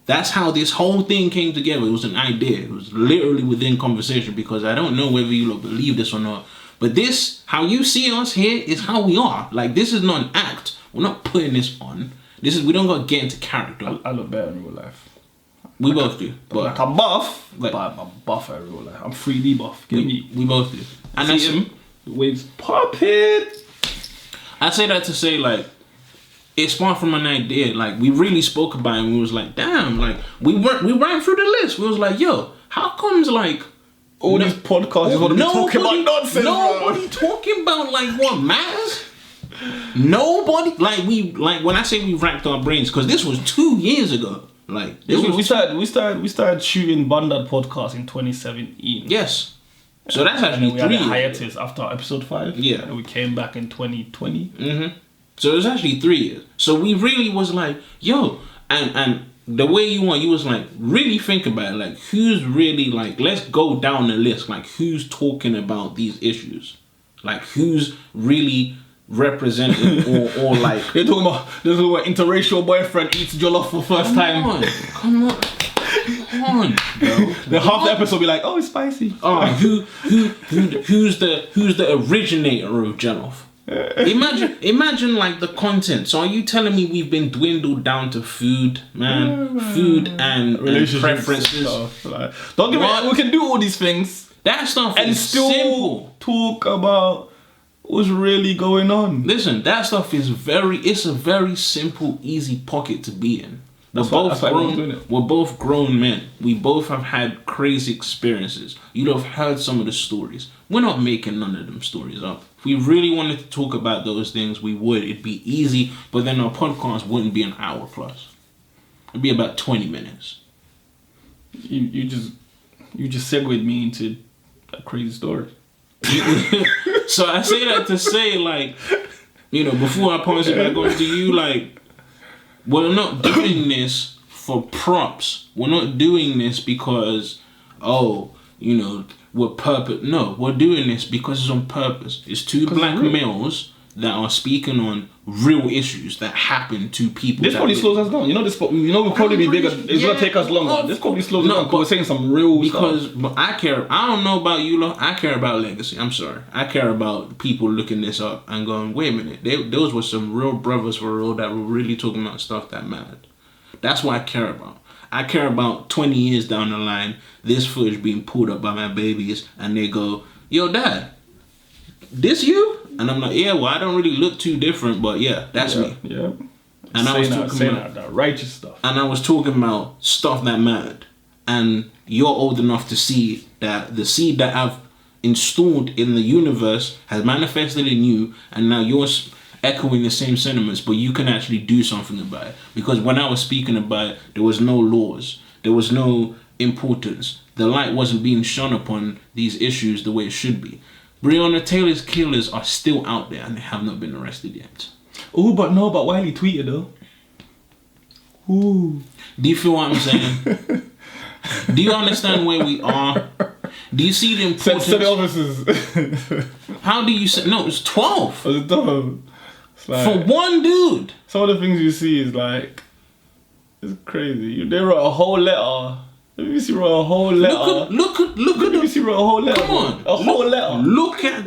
That's how this whole thing came together. It was an idea. It was literally within conversation, because I don't know whether you lot believe this or not, but But this, how you see us here, is how we are. Like, this is not an act. We're not putting this on. We don't got to get into character. I look better in real life. We both do. But like I'm buff, but I'm buff in real life. I'm 3D buff. We both do. And see him, the waves popping. I say that to say, like, it spawned from an idea. Like, we really spoke about it and we was like, damn, like, we ran through the list. We was like, yo, how comes, like, all these podcasts is what we talking about nonsense, nobody talking about, like, what matters? Nobody, like, when I say we racked our brains, because this was 2 years ago. Like, we started shooting BunDat podcast in 2017. Yes. So that's actually 3 years. We had a hiatus after episode 5. Yeah. And we came back in 2020. Mm-hmm. So it was actually 3 years. So we really was like, yo, and the way you was like, really think about it. Like, who's really, like, let's go down the list. Like, who's talking about these issues? Like, who's really representing or like... They're talking about interracial boyfriend eats jollof for first time. Come on, bro. The half the episode be like, oh, it's spicy. Who's the originator of jollof? Imagine like the content. So are you telling me we've been dwindled down to food, man? Food and preferences. Don't get me. We can do all these things. That stuff and is still simple. Talk about what's really going on. Listen, that stuff is it's a very simple, easy pocket to be in. We're both grown men. We both have had crazy experiences. You'd have heard some of the stories. We're not making none of them stories up. If we really wanted to talk about those things, we would. It'd be easy, but then our podcast wouldn't be an hour plus. It'd be about 20 minutes. You just segued me into a crazy story. So I say that to say, like, before I pass it back on to you, like, we're not doing this for props. We're not doing this because, we're purpose. No, we're doing this because it's on purpose. It's two black males that are speaking on real issues that happen to people. This probably slows us down. We'll probably be bigger. It's gonna take us longer. This probably slows us down because we're saying some real stuff. But I care. I don't know about you, lot. I care about legacy. I'm sorry. I care about people looking this up and going, wait a minute. Those were some real brothers for real that were really talking about stuff that mattered. That's what I care about. I care about 20 years down the line, this footage being pulled up by my babies, and they go, yo, Dad, this you? And I'm like, yeah, well, I don't really look too different, but yeah, that's me. Yeah. And I was talking about that righteous stuff. And I was talking about stuff that mattered. And you're old enough to see that the seed that I've installed in the universe has manifested in you, and now you're echoing the same sentiments, but you can actually do something about it. Because when I was speaking about it, there was no laws. There was no importance. The light wasn't being shone upon these issues the way it should be. Breonna Taylor's killers are still out there and they have not been arrested yet. Oh, but Wiley tweeted though. Ooh. Do you feel what I'm saying? Do you understand where we are? Do you see the importance? Send officers. How do you say? No, it's 12. Was it 12? Like, for one dude. Some of the things you see is like, it's crazy. They wrote a whole letter. BBC wrote a whole letter. Look at BBC wrote a whole letter. Come on, a whole letter. Look at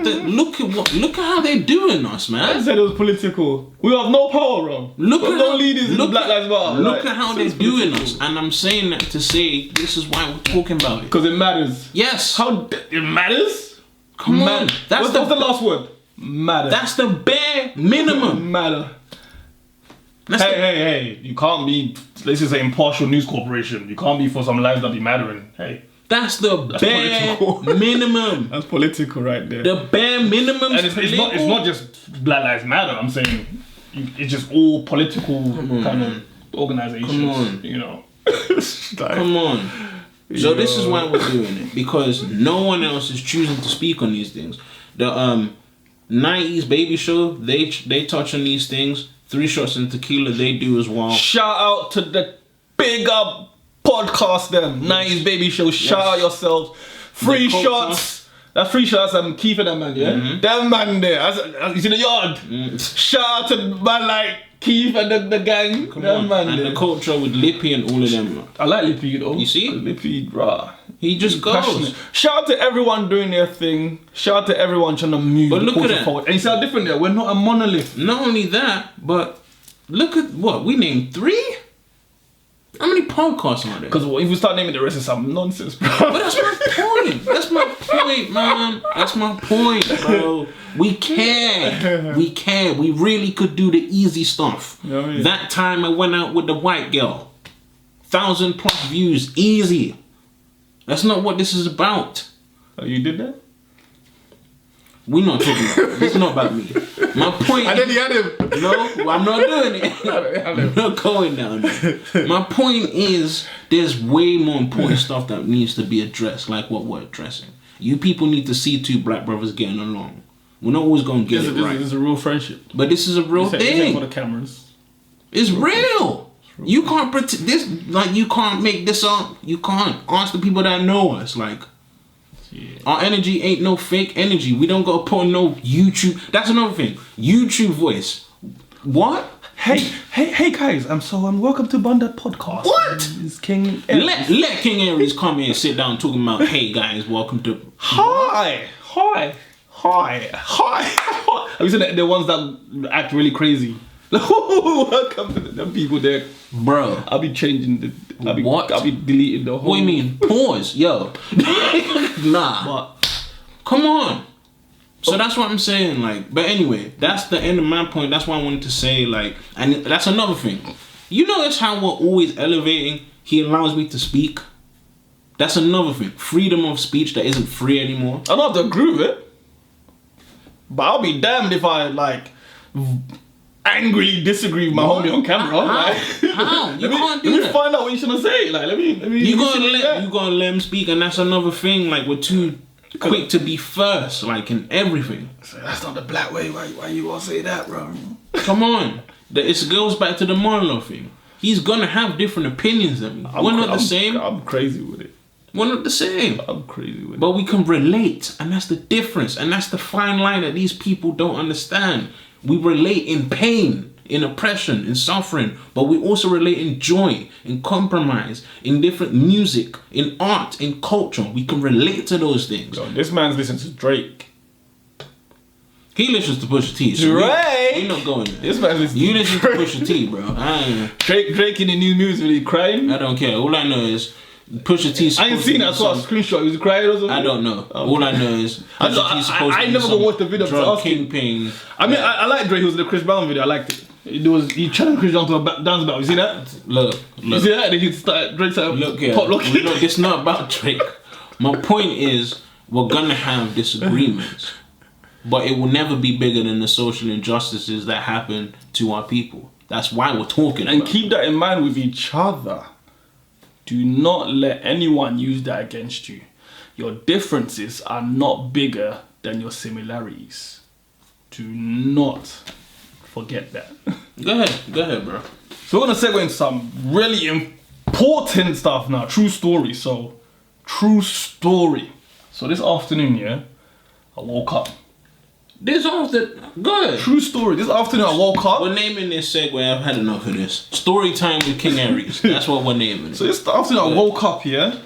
how they're doing us, man. I said it was political. We have no power, bro. Look at no leaders in Black Lives Matter. Look at how they're doing us, and I'm saying that to say this is why we're talking about it. Because it matters. Yes. How it matters? Come on. What's the last word? Matter. That's the bare minimum. Matter. Hey, you can't be, let's just say, impartial news corporation. You can't be for some lives that be mattering. Hey. That's the bare minimum. That's political right there. The bare minimum. And it's not just Black Lives Matter. I'm saying it's just all political kind of organizations. Come on. Come on. So this is why we're doing it. Because no one else is choosing to speak on these things. The 90s Baby Show, they touch on these things. 3 Shots and Tequila, they do as well. Shout out to the big up podcast them. 90s Baby Show. Shout out yourselves. 3 Shots. That's 3 Shots and Keith and them man, yeah? Mm-hmm. Them man there. He's in the yard. Shout out to man like Keith and the gang. Come on. Man and there. The culture with Lippy and all of them. I like Lippy, you know. You see? Lippy, rah. He just goes. Passionate. Shout out to everyone doing their thing. Shout out to everyone trying to move But the look at culture that. forward. And you see how different they are. We're not a monolith. Not only that, but look at what we named 3. How many podcasts are there? Because if we start naming the rest of some nonsense, bro. But that's my point. That's my point, man. That's my point, bro. We care. We care. We really could do the easy stuff. You know what I mean? That time I went out with the white girl. 1,000+ views. Easy. That's not what this is about. Oh, you did that? We're not talking about it. It's not about me. My point And then you had him. No, I'm not doing it. I'm not going down there. My point is, there's way more important stuff that needs to be addressed, like what we're addressing. You people need to see 2 black brothers getting along. We're not always going to get it right. This is a real friendship. But this is a real This ain't thing. for the cameras. It's real. You can't pretend this, like, you can't make this up. You can't ask the people that know us, like, Yeah. our energy ain't no fake energy. We don't gotta put on no YouTube. That's another thing. YouTube voice. What? Hey guys, welcome to BunDat podcast. What? It's King Aries. Let King Aries come in and sit down talking about, hey guys, welcome to. Hi. Have you seen the ones that act really crazy? Welcome to them people there. Bro. I'll be changing What? I'll be deleting the whole. What do you mean? Pause. Yo. Nah. But Come on. So that's what I'm saying, like, but anyway, that's the end of my point. That's what I wanted to say, like, and that's another thing. You notice how we're always elevating, he allows me to speak. That's another thing. Freedom of speech that isn't free anymore. I don't have to agree with it. But I'll be damned if I angrily disagree with my homie on camera. How? You can't do let that. me find out what you should say. Like, let me. You gotta let him speak, and that's another thing. Like, we're too quick to be first, like, in everything. So that's not the black way. Why you gonna say that, bro? Come on. It goes back to the monologue thing. He's gonna have different opinions than me. We're not the same. I'm crazy with it. We're not the same. I'm crazy with it. But we can relate, and that's the difference, and that's the fine line that these people don't understand. We relate in pain, in oppression, in suffering, but we also relate in joy, in compromise, in different music, in art, in culture. We can relate to those things. Yo, this man's listening to Drake. He listens to Pusha T. So Drake? we not going there. This man's listening You listen to Pusha T, bro. Drake in the new news when he crying. I don't care. All I know is Pusha T. I ain't seen that. I saw a screenshot. He was crying or something. I don't know. All I know is Pusha T supposed to I be never some watched the video. drug kingpin. I mean, I like Drake. He was in the Chris Brown video. I liked it. He challenged Chris Brown to a dance battle. You see that? Look. You see that? Then he started Drake started Look here. pop locking. Look, it's not about Drake. My point is, we're gonna have disagreements, but it will never be bigger than the social injustices that happen to our people. That's why we're talking. And about keep that in mind with each other. Do not let anyone use that against you. Your differences are not bigger than your similarities. Do not forget that. Go ahead, bro. So we're gonna segue into some really important stuff now. True story. So this afternoon, yeah, I woke up. Go ahead. True story. This afternoon I woke up. We're naming this segue. I've had enough of this. Story time with King Aries. That's what we're naming it. So this afternoon I woke up, yeah.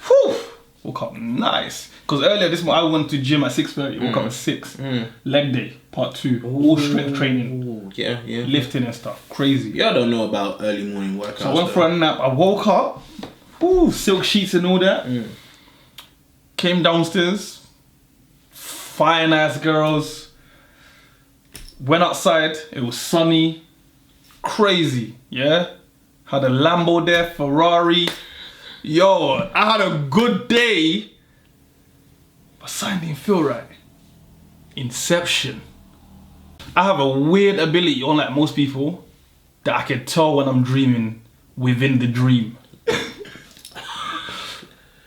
Whew. Woke up nice. Because earlier this morning I went to gym at 6:30. Woke up at 6. Leg day, part 2. All strength training. Ooh, yeah. Lifting and stuff. Crazy. Y'all don't know about early morning workouts. So I went for a nap. I woke up. Ooh, silk sheets and all that. Came downstairs. Fine ass girls. Went outside. It was sunny. Crazy. Yeah. Had a Lambo there. Ferrari. Yo, I had a good day. But something didn't feel right. Inception. I have a weird ability, unlike most people, that I can tell when I'm dreaming within the dream.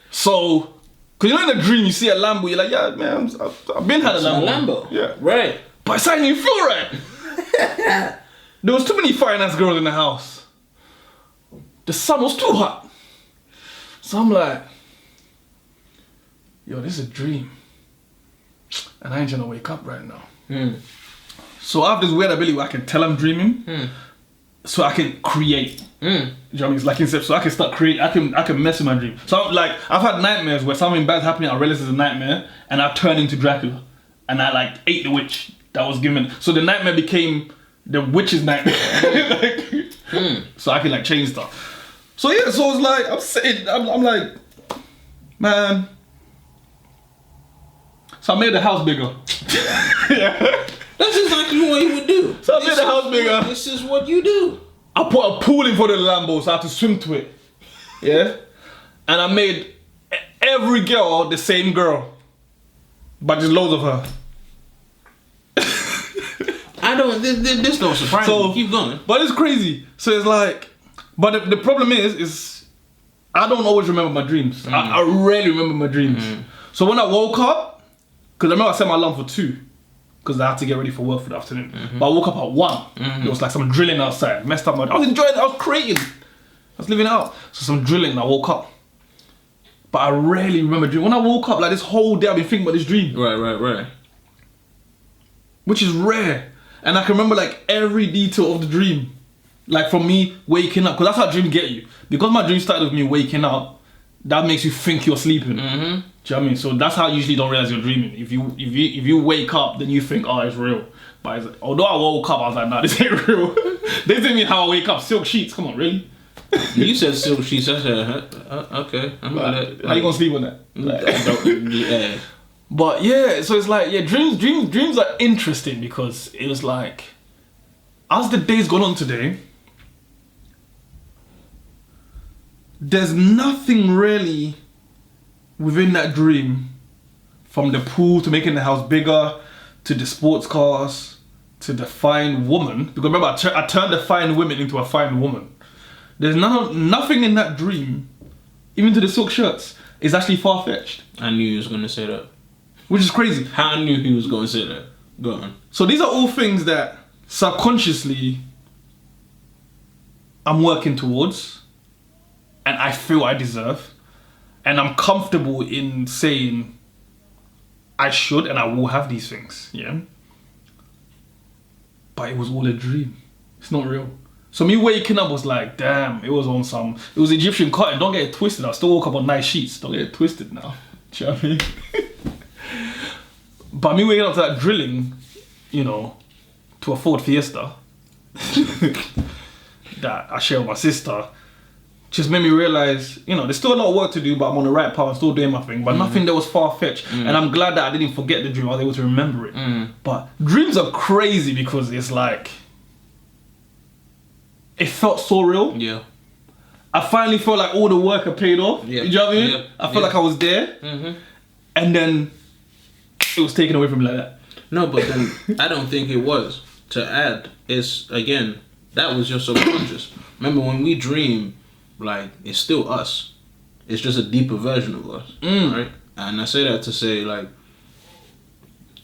So, because you know in a dream you see a Lambo, you're like, yeah, man, I've been had a Lambo. Yeah. Right. But something didn't feel right. There was too many fine ass girls in the house. The sun was too hot. So I'm like, yo, this is a dream. And I ain't trying to wake up right now. So I have this weird ability where I can tell I'm dreaming, so I can create. Do you know what I mean? It's like Inception. So I can start create. I can mess with my dream. So like I've had nightmares where something bad's happening. I realize it's a nightmare, and I turn into Dracula, and I like ate the witch that was given. So the nightmare became the witch's nightmare. So I can like change stuff. So yeah. So it's like I'm saying. I'm like, man. So I made the house bigger. Yeah. That's exactly what you would do. So I made the house bigger. This is what you do. I put a pool in front of the Lambo so I had to swim to it. Yeah? And I made every girl the same girl. But there's loads of her. This don't surprise me. Keep going. But it's crazy. So it's like, but the problem is I don't always remember my dreams. I rarely remember my dreams. So when I woke up, because I remember I set my alarm for 2. Because I had to get ready for work for the afternoon. But I woke up at 1. There was like some drilling outside. Messed up I was enjoying it. I was creating. I was living it out. So some drilling and I woke up. But I rarely remember dreaming. When I woke up, like this whole day I've been thinking about this dream. Right. Which is rare. And I can remember like every detail of the dream. Like from me waking up. Because that's how dreams get you. Because my dream started with me waking up, that makes you think you're sleeping. Do you know what I mean? So that's how you usually don't realize you're dreaming. If you wake up, then you think, oh, it's real. But it's, although I woke up, I was like, nah, this ain't real. This didn't mean how I wake up. Silk sheets, come on, really? You said silk sheets. I said, okay. How you gonna sleep on that? Yeah. But yeah, so it's like, yeah, dreams are interesting because it was like, as the days gone on today, there's nothing really within that dream, from the pool to making the house bigger, to the sports cars, to the fine woman. Because remember, I turned the fine women into a fine woman. There's nothing in that dream, even to the silk shirts, is actually far-fetched. I knew he was going to say that. Which is crazy. How I knew he was going to say that. Go on. So these are all things that subconsciously I'm working towards, and I feel I deserve, and I'm comfortable in saying I should and I will have these things, yeah? But it was all a dream. It's not real. So me waking up was like, damn, it was Egyptian cotton. Don't get it twisted. I still woke up on nice sheets. Don't get it twisted now. Do you know what I mean? But me waking up to that drilling, you know, to a Ford Fiesta that I share with my sister, just made me realize, you know, there's still a lot of work to do, but I'm on the right path. I'm still doing my thing, but nothing that was far-fetched. And I'm glad that I didn't forget the dream. I was able to remember it. But dreams are crazy because it's like, it felt so real. Yeah. I finally felt like all the work had paid off. Yeah. You know what I mean? Yeah. I felt like I was there. And then it was taken away from me like that. No, but then I don't think it was. To add, is again, that was your subconscious. Remember when we dream, like, it's still us. It's just a deeper version of us, right? And I say that to say, like,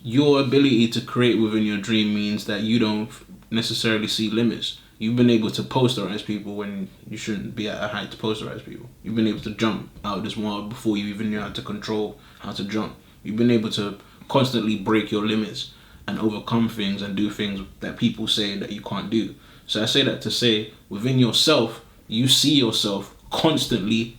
your ability to create within your dream means that you don't necessarily see limits. You've been able to posterize people when you shouldn't be at a height to posterize people. You've been able to jump out of this world before you even knew how to control how to jump. You've been able to constantly break your limits and overcome things and do things that people say that you can't do. So I say that to say, within yourself, you see yourself constantly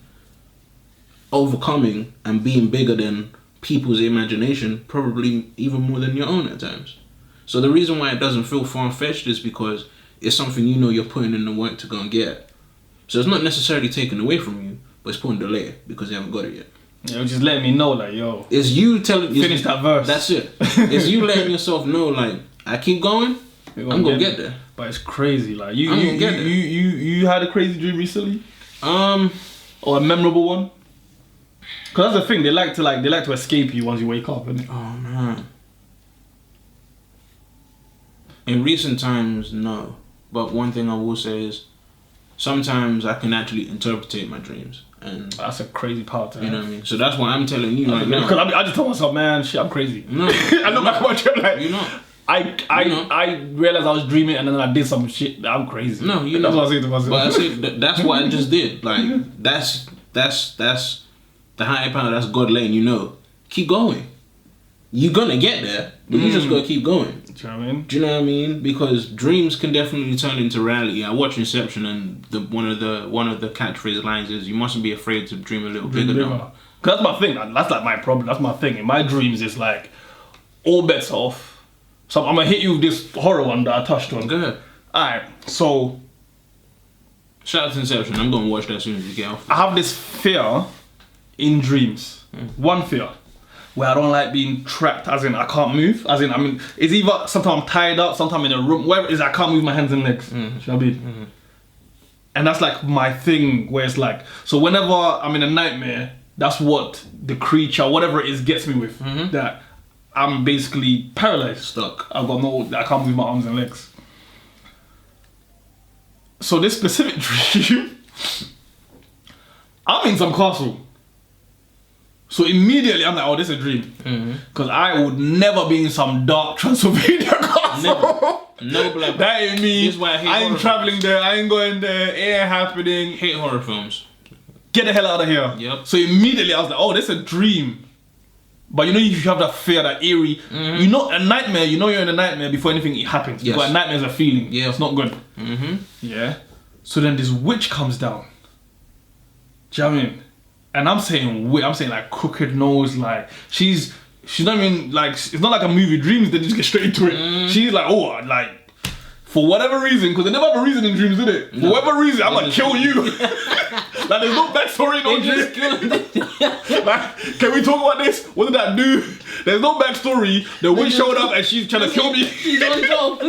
overcoming and being bigger than people's imagination, probably even more than your own at times. So the reason why it doesn't feel far-fetched is because it's something you know you're putting in the work to go and get. So it's not necessarily taken away from you, but it's put in delay because you haven't got it yet. Yeah, just letting me know, like, yo. It's you telling... Finish that verse. That's it. It's you letting yourself know, like, I keep going, I'm gonna get there. But it's crazy, like, you had a crazy dream recently? Or a memorable one? Because that's the thing, they like to escape you once you wake up, innit? Oh, man. In recent times, no. But one thing I will say is, sometimes I can actually interpret my dreams. And that's a crazy part, you know what I mean? So that's why I'm telling you right now. Because I just told myself, man, shit, I'm crazy. No. I look back at my dream like, you know. I realized I was dreaming and then I did some shit. I'm crazy. No, you know. That's what I say to myself. But I say that's what I just did. Like, that's the higher power. That's God letting you know. Keep going. You're gonna get there, but you just gotta keep going. Do you know what I mean? Do you know what I mean? Because dreams can definitely turn into reality. I watch Inception, and one of the catchphrase lines is, "You mustn't be afraid to dream a little bigger." Cause that's my thing. That's like my problem. That's my thing. In my dreams, it's like all bets off. So I'm gonna hit you with this horror one that I touched on. Go ahead. Alright, so Shout out to Inception. I'm gonna watch that as soon as you get off. I have this fear in dreams. One fear. Where I don't like being trapped, as in I can't move. As in, I mean, it's either sometimes I'm tied up, sometimes in a room, wherever it is, I can't move my hands and legs. Shall I be? And that's like my thing, where it's like, so whenever I'm in a nightmare, that's what the creature, whatever it is, gets me with. That I'm basically paralyzed. Stuck. I can't move my arms and legs. So this specific dream, I'm in some castle. So immediately I'm like, oh, this is a dream. Because I would never be in some dark Transylvania castle. No black. That ain't me. This is why I hate I ain't horror traveling there. I ain't going there. It ain't happening. Hate horror films. Get the hell out of here. Yep. So immediately I was like, oh, this is a dream. But you know, you have that fear, that eerie. You know, a nightmare, you know you're in a nightmare before anything happens. Yes. But a nightmare is a feeling. Yeah. It's not good. Yeah. So then this witch comes down. Do you know what I mean? And I'm saying like crooked nose, like she's not even like, it's not like a movie dreams, they just get straight into it. She's like, oh, like for whatever reason, because they never have a reason in dreams, did it? For whatever reason, I'm gonna kill you. Like there's no backstory, no dream. Like, can we talk about this? What did that do? There's no backstory. The witch showed up and she's trying to kill me. She's on top.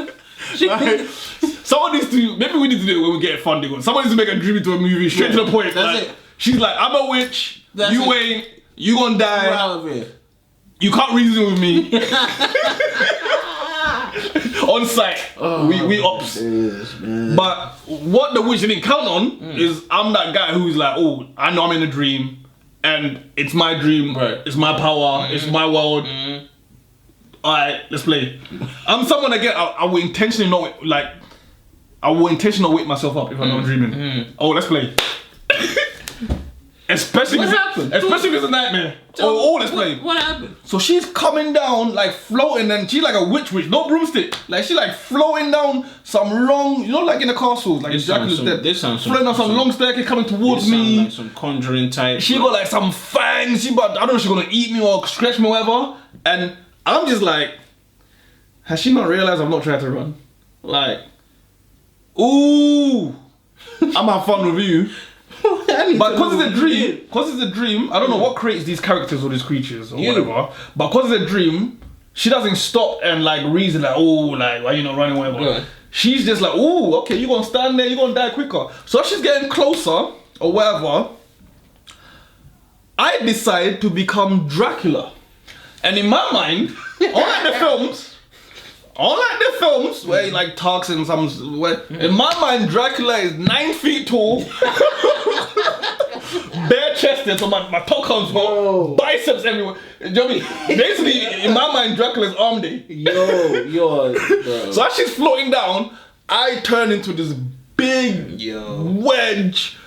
Like, someone needs to, maybe we need to do it when we get funding. Someone needs to make a dream into a movie straight to the point. That's like, it. She's like, I'm a witch. That's you it. ain't. You gonna die. Get out of here. You can't reason with me. On site, we ops. But what the witch didn't count on is I'm that guy who's like, oh, I know I'm in a dream, and it's my dream. Right. It's my power. It's my world. All right, let's play. I'm someone again. I will intentionally not like. I will intentionally wake myself up if I'm not dreaming. Oh, let's play. Especially What if happened? Especially if it's a nightmare. Oh, let's play. What happened? So she's coming down, like floating, and she's like a witch, no broomstick. Like she's like floating down some long, you know, like in the castles, like Dracula's dead. This sounds floating down some long staircase coming towards This me. sounds like some conjuring type. She got like some fangs. I don't know if she's gonna eat me or scratch me or whatever. And I'm just like, has she not realized I'm not trying to run? Like, ooh, I'm having fun with you. But because it's a dream, I don't know what creates these characters or these creatures or whatever. But because it's a dream, she doesn't stop and like reason like, oh, like why you not running, whatever. Yeah. She's just like, oh, okay, you gonna stand there, you gonna die quicker. So as she's getting closer or whatever, I decide to become Dracula. And in my mind, unlike the films where he like talks in some, in my mind, Dracula is 9 feet tall, bare chested, so my top comes out, biceps everywhere. Do you know what I mean? Basically, in my mind, Dracula's arm day. Bro. So as she's floating down, I turn into this big wedge,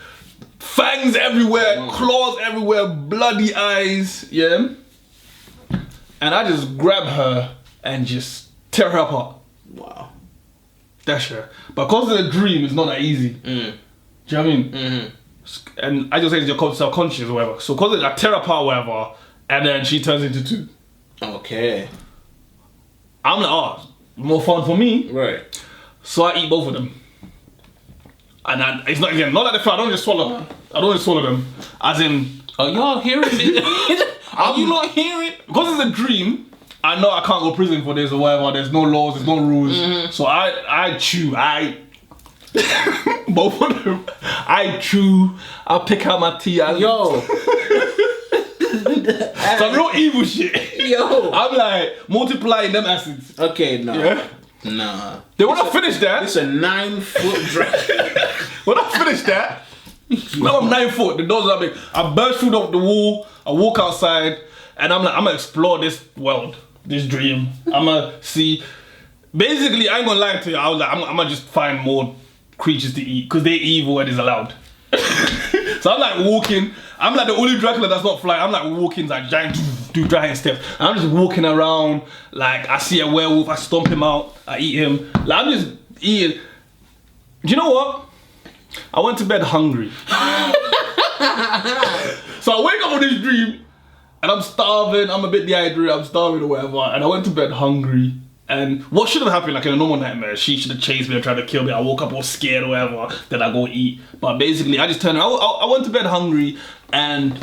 fangs everywhere, claws everywhere, bloody eyes, yeah? And I just grab her and just tear her apart. Wow. That's her. But because it's a dream, it's not that easy. Do you know what I mean? And I just say it's your subconscious or whatever. So because I tear her apart or whatever, and then she turns into 2. Okay. I'm like, oh, more fun for me. Right. So I eat both of them. And it's not like the I don't just swallow them. I don't just swallow them. As in... Are y'all hearing it? Are you not hearing it? Because it's a dream, I know I can't go to prison for this or whatever. There's no laws, there's no rules. So I chew. Both of them. I chew. I pick out my teeth. Some real evil shit. I'm like multiplying them acids. Okay, no. Yeah? Nah. Then when I finish that, it's a 9-foot dragon. when I finish that, now I'm 9 foot. The doors are big. I burst through the wall. I walk outside, and I'm like, I'm gonna explore this world, this dream. I'm gonna see. Basically, I ain't gonna lie to you. I was like, I'm gonna just find more creatures to eat because they're evil and it's allowed. So I'm like walking. I'm like the only Dracula that's not flying. I'm like walking like giant. do dragon steps. And I'm just walking around, like, I see a werewolf, I stomp him out, I eat him. Like, I'm just eating. Do you know what? I went to bed hungry. So I wake up with this dream, and I'm starving, I'm a bit dehydrated, I'm starving or whatever, and I went to bed hungry. And what should have happened, like in a normal nightmare, she should have chased me and tried to kill me. I woke up all scared or whatever, then I go eat. But basically, I just turned around. I went to bed hungry, and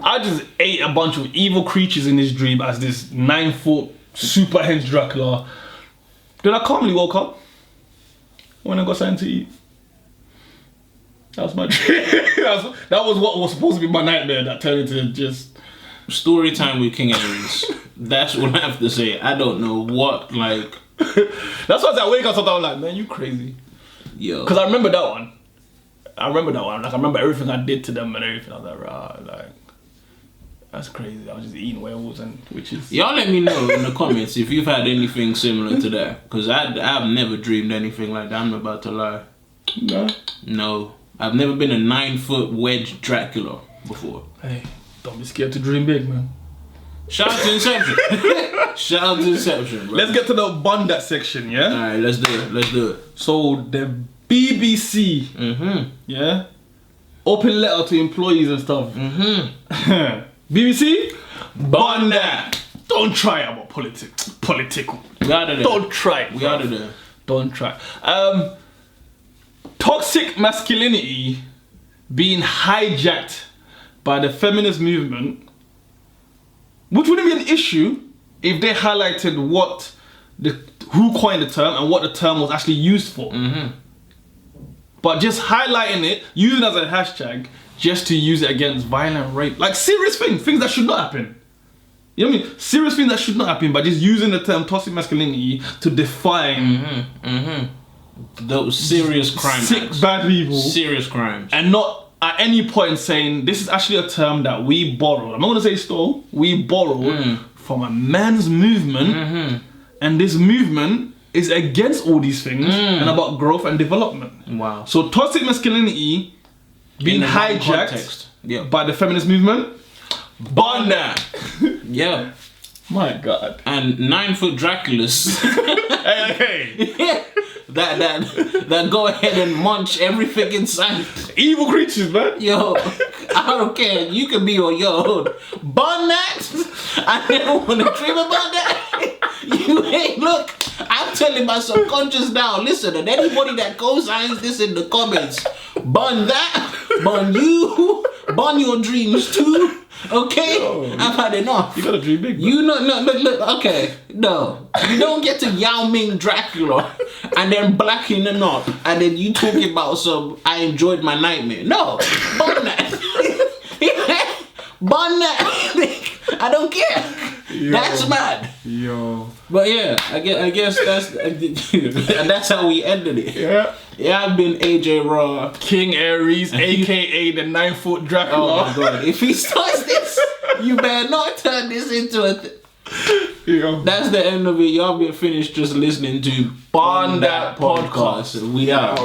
I just ate a bunch of evil creatures in this dream as this 9-foot super hench Dracula. Then I calmly woke up when I got something to eat. That was my dream. that was what was supposed to be my nightmare that turned into just... Story time with King Aries. That's what I have to say. I don't know what, like... That's why I wake up sometimes, I'm like, man, you crazy. Yo. Because I remember that one. Like, I remember everything I did to them and everything. I was like, rah, like... That's crazy. I was just eating werewolves and witches. Y'all let me know in the comments if you've had anything similar to that. Because I've never dreamed anything like that. I'm about to lie. No? No. I've never been a 9-foot wedge Dracula before. Hey, don't be scared to dream big, man. Shout out to Inception. Shout out to Inception, bro. Let's get to the BunDat section, yeah? Alright, let's do it. So, the BBC, yeah? Open letter to employees and stuff. BBC? BunDat. Don't try about political. We out of there. Don't try it. We out of there. Don't try. Toxic masculinity being hijacked by the feminist movement, which wouldn't be an issue if they highlighted who coined the term and what the term was actually used for. But just highlighting it, using it as a hashtag, just to use it against violent rape, like serious things that should not happen. You know what I mean? Serious things that should not happen, but just using the term toxic masculinity to define those serious crimes. Sick, bad people. Serious crimes. And not at any point saying, this is actually a term that we borrowed. I'm not going to say stole. We borrowed from a men's movement. And this movement is against all these things and about growth and development. Wow. So toxic masculinity being hijacked by the feminist movement. BunDat. Yeah. My God. And 9-foot Draculas. Hey. that go ahead and munch everything in sight. Evil creatures, man. Yo, I don't care. You can be on your own. BunDat? I never want to dream about that. You ain't look. I'm telling my subconscious now. Listen, and anybody that co-signs this in the comments, BunDat, bun you, bun your dreams too. Okay, yo, I've had enough. You gotta dream big, bro. You know, look. Okay, no, you don't get to Yao Ming Dracula and then blacken it up, and then you talking about some. I enjoyed my nightmare. No, BunDat, BunDat. I don't care. Yo. That's mad. Yo. But yeah, I guess that's how we ended it. Yeah. Yeah, I've been AJ Raw. King Aries, aka the 9-foot Dracula. Oh my God. If he starts this, you better not turn this into a That's the end of it. Y'all been finished just listening to BunDat podcast. We out.